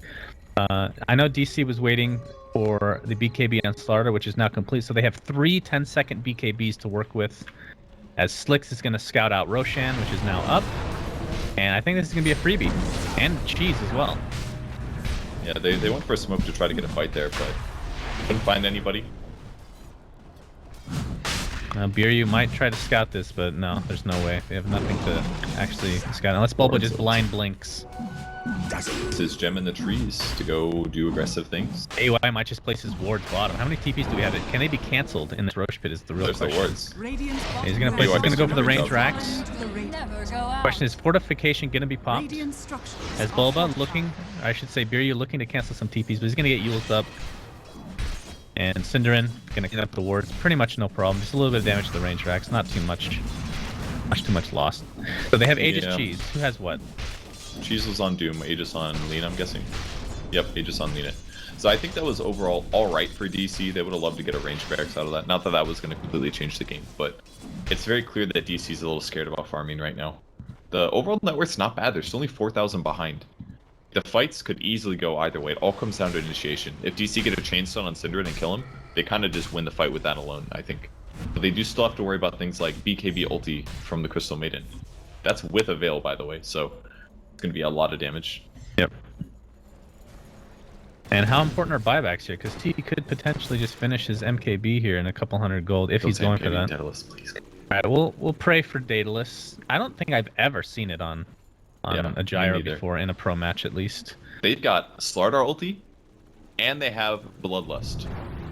I know DC was waiting for the BKB on Slarder, which is now complete, so they have 3 10-second BKBs to work with, as Slicks is going to scout out Roshan, which is now up. And I think this is going to be a freebie. And Cheese as well. Yeah, they went for a smoke to try to get a fight there, but couldn't find anybody. Biryu might try to scout this, but no, there's no way. They have nothing to actually scout, unless Bulba just blind blinks. This is Gem in the trees to go do aggressive things. AY might just place his wards bottom. How many TPs do we have? Can they be cancelled in this Roche pit is the real There's question. the wards. He's gonna place, he's gonna go for the range racks. Never go out. Question is fortification gonna be popped? Radiant structures As Bulba looking, I should say Biryu looking to cancel some TPs, but he's gonna get Yules up. And Cinderin gonna get up the wards. Pretty much no problem. Just a little bit of damage to the range racks. Not too much. Much too much lost. So they have Aegis Cheese. Who has what? Cheese was on Doom, Aegis on Lena, I'm guessing. Yep, Aegis on Lena. So I think that was overall alright for DC. They would have loved to get a range barracks out of that. Not that that was going to completely change the game, but it's very clear that DC is a little scared about farming right now. The overall net worth's not bad. There's only 4,000 behind. The fights could easily go either way. It all comes down to initiation. If DC get a chainstone on Cinderin and kill him, they kind of just win the fight with that alone, I think. But they do still have to worry about things like BKB ulti from the Crystal Maiden. That's with a Veil, by the way, so it's going to be a lot of damage. Yep. And how important are buybacks here? Because T could potentially just finish his MKB here in a couple hundred gold if he's going for that. Daedalus, please. Alright, we'll pray for Daedalus. I don't think I've ever seen it on a gyro before, in a pro match at least. They've got Slardar ulti, and they have Bloodlust.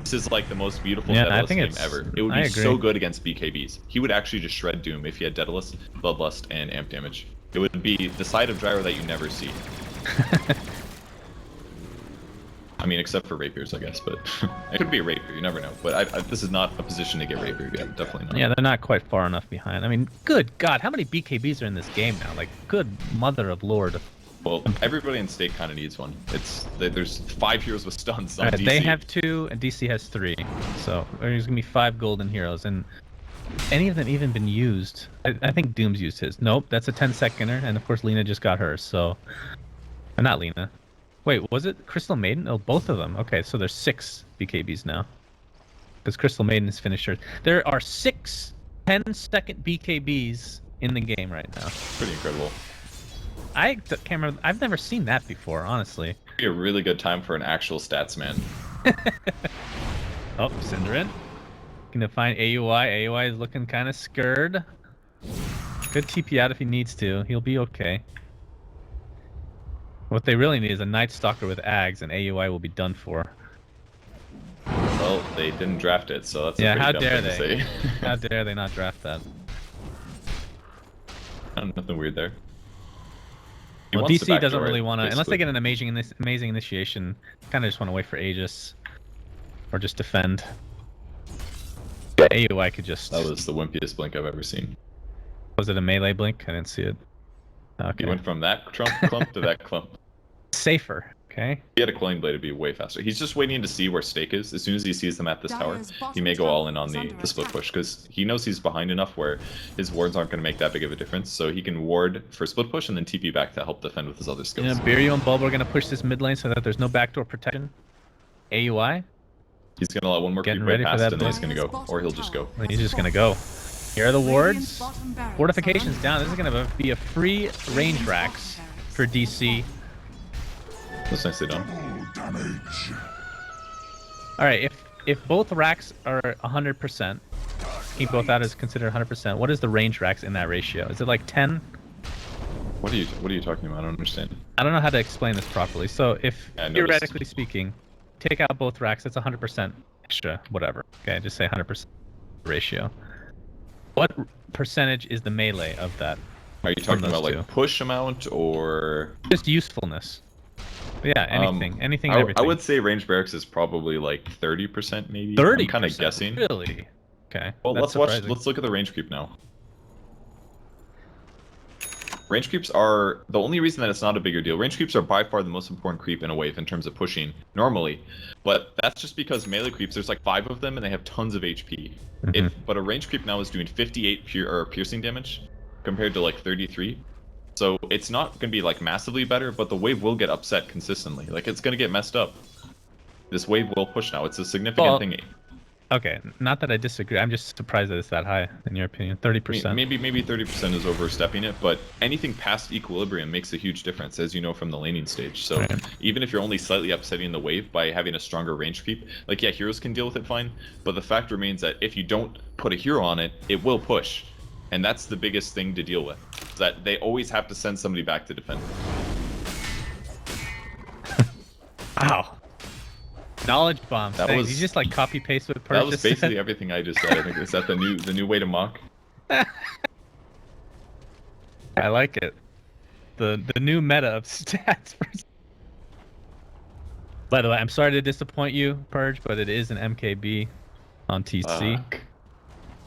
This is like the most beautiful Daedalus game ever. It would be so good against BKBs. He would actually just shred Doom if he had Daedalus, Bloodlust, and Amp damage. It would be the side of gyro that you never see. I mean, except for rapiers, I guess, but it could be a rapier, you never know. But this is not a position to get rapier yet, definitely not. Yeah, they're not quite far enough behind. I mean, good God, how many BKBs are in this game now? Like, good mother of Lord. Well, everybody in stake kind of needs one. There's 5 heroes with stuns on DC. They have 2, and DC has 3. So there's gonna be 5 golden heroes, and any of them even been used? I think Doom's used his. Nope, that's a 10-seconder, and of course Lena just got hers. So, not Lena. Wait, was it Crystal Maiden? Oh, both of them. Okay, so there's 6 BKBs now. Because Crystal Maiden has finished hers. There are 6 10-second BKBs in the game right now. Pretty incredible. I can't remember. I've never seen that before, honestly. It'd be a really good time for an actual stats man. Oh, Cinderin. Gonna find AUI. AUI is looking kind of scared. Good TP out if he needs to. He'll be okay. What they really need is a Night Stalker with Ags, and AUI will be done for. Well, they didn't draft it, so that's yeah. a How pretty dare dumb thing they? to say. How dare they not draft that? Nothing weird there. Well, DC doesn't really want to, unless they get an amazing initiation. Kind of just want to wait for Aegis, or just defend. Yeah, AUI could just. That was the wimpiest blink I've ever seen. Was it a melee blink? I didn't see it. Okay. He went from that clump to that clump. Safer. Okay. He had a Coin Blade to be way faster. He's just waiting to see where stake is. As soon as he sees them at this tower, he may go all in on the split push, because he knows he's behind enough where his wards aren't going to make that big of a difference. So he can ward for split push and then TP back to help defend with his other skills. Yeah, Biryu and Bulba are going to push this mid lane so that there's no backdoor protection. AUI? He's going to let one more creep way past and then he's going to go. Or he'll just go. He's just going to go. Here are the wards. Fortification's down. This is going to be a free range racks for DC. That's nicely done. Alright, if both racks are 100%, keep both out is considered 100%, what is the range racks in that ratio? Is it like 10? What are you talking about? I don't understand. I don't know how to explain this properly. So if, theoretically speaking, take out both racks, that's 100% extra, whatever. Okay, just say 100% ratio. What percentage is the melee of that? Are you talking about like push amount or just usefulness? Yeah, anything, anything, and everything. I would say range barracks is probably like 30%, maybe. 30%. I'm kind of guessing. Really? Okay. Well, let's look at the range creep now. Range creeps are the only reason that it's not a bigger deal. Range creeps are by far the most important creep in a wave in terms of pushing normally, but that's just because melee creeps, there's like 5 of them and they have tons of HP. But a range creep now is doing 58 piercing damage compared to like 33. So it's not going to be like massively better, but the wave will get upset consistently. Like it's going to get messed up. This wave will push now. It's a significant thing. Okay, not that I disagree. I'm just surprised that it's that high, in your opinion. 30%. Maybe 30% is overstepping it, but anything past equilibrium makes a huge difference, as you know from the laning stage. So even if you're only slightly upsetting the wave by having a stronger range creep, like yeah, heroes can deal with it fine, but the fact remains that if you don't put a hero on it, it will push. And that's the biggest thing to deal with, is that they always have to send somebody back to defend. Wow. Knowledge bomb. That was, you just like copy paste what Purge that was basically everything I just said. I think is that the new way to mock. I like it. The new meta of stats. By the way, I'm sorry to disappoint you, Purge, but it is an MKB on TC.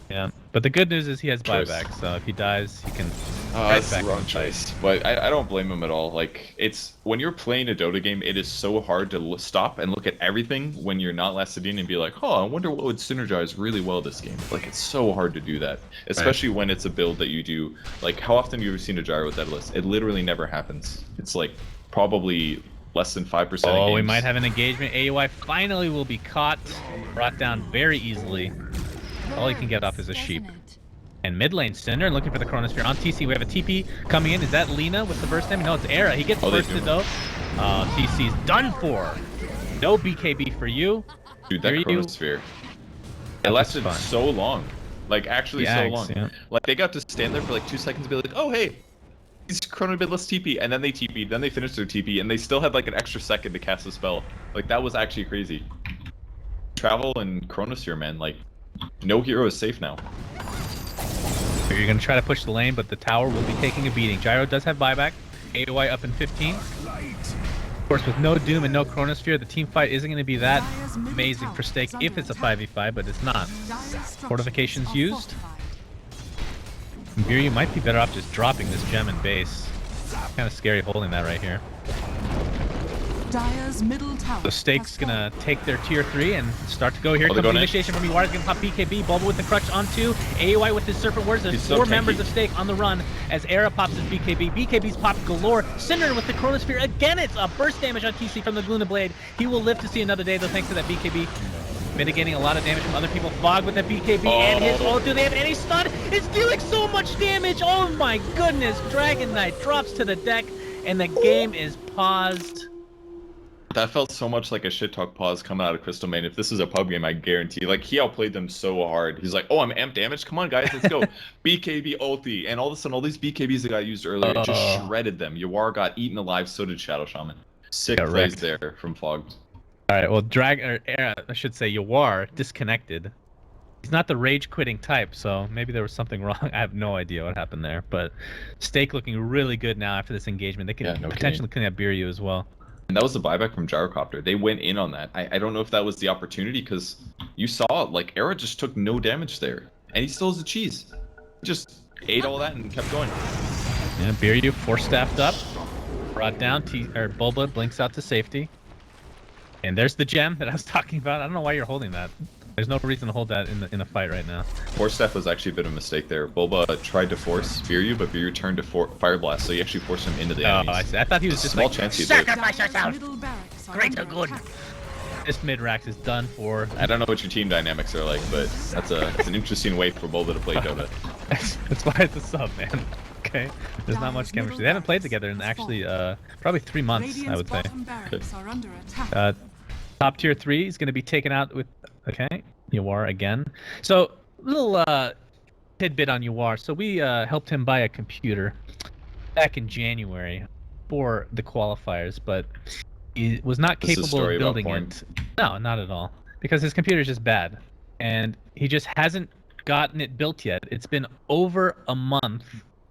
Yeah, but the good news is he has buyback, so if he dies, he can. That's the wrong choice, but I don't blame him at all. Like it's when you're playing a Dota game, it is so hard to stop and look at everything when you're not Lacedine and be like, oh, I wonder what would synergize really well this game. Like it's so hard to do that, especially when it's a build that you do. Like how often have you ever seen a gyro deadlist? It literally never happens. It's like probably less than 5%. Oh, we might have an engagement. AUI finally will be caught, brought down very easily. All he can get off is a sheep. And mid lane, Cinder looking for the Chronosphere. On TC, we have a TP coming in. Is that Lina with the burst damage? No, it's Era. He gets bursted though. TC's done for. No BKB for you. Dude, that Chronosphere. It lasted so long. Like, actually so long. Yeah. Like, they got to stand there for like 2 seconds and be like, oh, hey, he's Chrono bid, let's TP. And then they TP'd, then they finished their TP, and they still had like an extra second to cast a spell. Like, that was actually crazy. Travel and Chronosphere, man, like, no hero is safe now. You're going to try to push the lane, but the tower will be taking a beating. Gyro does have buyback. AOI up in 15. Of course, with no Doom and no Chronosphere, the team fight isn't going to be that amazing for Stake if it's a 5v5, but it's not. Fortifications used. You might be better off just dropping this gem in base. Kind of scary holding that right here. Dire's middle tower. So Stake's gonna take their tier 3 and start to go here. Comes the initiation from Iwara's gonna pop BKB. Bulba with the crutch on 2. AOI with his Serpent Words. There's 4 members of Stake on the run as Era pops his BKB. BKB's popped galore. Cinder with the Chronosphere. Again, it's a burst damage on TC from the Luna Blade. He will live to see another day though thanks to that BKB. Mitigating a lot of damage from other people. Fog with that BKB and his ult. Do they have any stun? It's dealing so much damage. Oh my goodness. Dragon Knight drops to the deck and the game is paused. That felt so much like a shit talk pause coming out of Crystal Main. If this was a pub game, I guarantee. Like, he outplayed them so hard. He's like, oh, I'm amp damage? Come on, guys, let's go. BKB ulti. And all of a sudden, all these BKBs that got used earlier just shredded them. Yawar got eaten alive, so did Shadow Shaman. Sick plays there from Fogged. Alright, well, I should say Yawar disconnected. He's not the rage-quitting type, so maybe there was something wrong. I have no idea what happened there. But Stake looking really good now after this engagement. They can potentially clean up Biryu as well. And that was the buyback from Gyrocopter. They went in on that. I don't know if that was the opportunity, because you saw, like, Era just took no damage there. And he still has a cheese. He just ate all that and kept going. Yeah, Biryu force-staffed up. Brought down, Bulba blinks out to safety. And there's the gem that I was talking about. I don't know why you're holding that. There's no reason to hold that in a fight right now. Force staff was actually a bit of a mistake there. Bulba tried to force Biryu, but Biryu turned to Fire Blast, so he actually forced him into the enemies. I see. I thought he was just small like, chance he sacrifice yourself! Great or good. This mid-rax is done for. I don't know what your team dynamics are like, but that's an interesting way for Bulba to play Dota. That's why it's a sub, man. Okay? There's not much chemistry. They haven't played together in actually probably 3 months, I would say. Top tier 3 is going to be taken out with, Yawar again. So, little tidbit on Yawar. So we helped him buy a computer back in January for the qualifiers, but he was not capable of building it. No, not at all. Because his computer is just bad. And he just hasn't gotten it built yet. It's been over a month.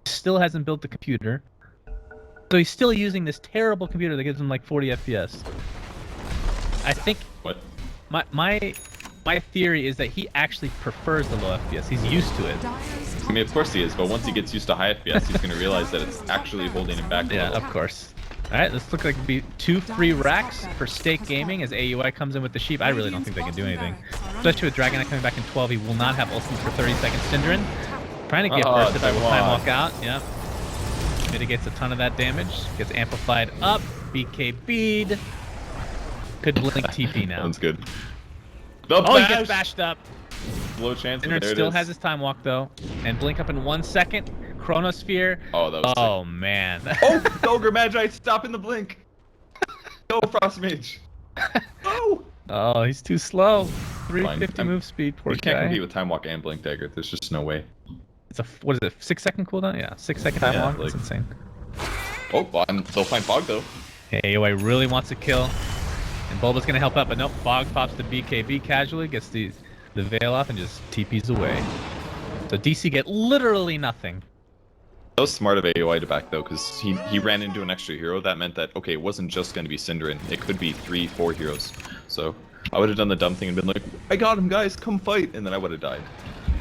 Still hasn't built the computer. So he's still using this terrible computer that gives him like 40 FPS. I think my theory is that he actually prefers the low FPS. He's used to it. I mean, of course he is, but once he gets used to high FPS, he's going to realize that it's actually holding him back. Yeah, of course. All right, this looks like it'd be 2 free racks for Stake Gaming as AUI comes in with the sheep. I really don't think they can do anything. Especially with Dragonite coming back in 12, he will not have ultimate for 30 seconds. Synderen trying to get bursted, but will time walk out. Yep. Mitigates a ton of that damage. Gets amplified up. BKB'd. Could blink TP now. Sounds good. Oh, he gets bashed up. Low chance. Synderen still has his time walk though, and blink up in 1 second. Chronosphere. Oh, that was oh sick. Man. Oh, Ogre Magi, stop in the blink. Go, Frost Mage. Oh. Oh, he's too slow. 350 move speed. Poor you guy. can't compete with time walk and blink dagger. There's just no way. It's a what is it? 6-second cooldown? Yeah, 6-second time walk. That's insane. Oh, they'll find Fog though. Hey, AOI really wants to kill, and Bulba's gonna help out, but nope. Fog pops the BKB casually, gets the veil off, and just TPs away. So DC get literally nothing. That was smart of AOI to back though, because he ran into an extra hero. That meant that, okay, it wasn't just going to be Synderen. It could be 3-4 heroes. So I would have done the dumb thing and been like, I got him, guys, come fight, and then I would have died.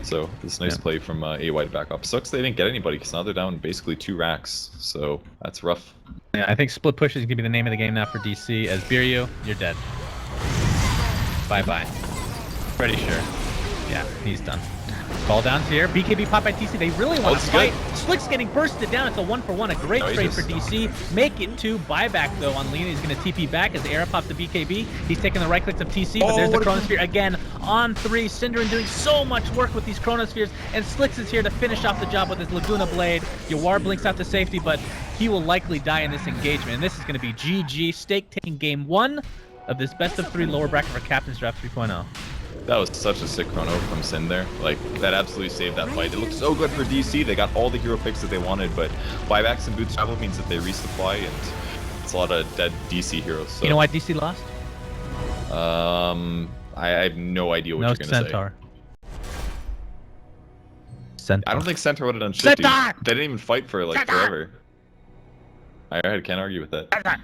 So this nice play from AOI to back up. Sucks they didn't get anybody, because now they're down basically 2 racks. So that's rough. Yeah, I think split push is going to be the name of the game now for DC, as Biryu, you're dead. Bye-bye. Pretty sure. Yeah, he's done. Ball down here. BKB pop by DC. They really want to fight. Slick's getting bursted down. It's a 1-for-1. A great trade for DC. Make it 2. Buyback though on Lena. He's going to TP back as Era pops the BKB. He's taking the right clicks of TC, but there's the Chronosphere again on 3. Synderen doing so much work with these Chronospheres, and Slicks is here to finish off the job with his Laguna Blade. Yawar blinks out to safety, but he will likely die in this engagement. And this is going to be GG. Stake taking game 1 of this best of 3 lower bracket for Captain's Draft 3.0. That was such a sick chrono from Sin there. Like, that absolutely saved that fight. It looked so good for DC. They got all the hero picks that they wanted, but buybacks and boots travel means that they resupply, and it's a lot of dead DC heroes. So. You know why DC lost? I have no idea what you're going to say. Centaur. Centaur. I don't think Centaur would have done shit, dude. Centaur! They didn't even fight for, like, forever. I can't argue with that. Centaur!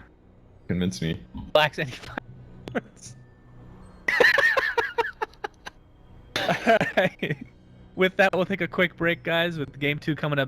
Convince me. Blacks any violence. Alright. With that, we'll take a quick break, guys, with game 2 coming up.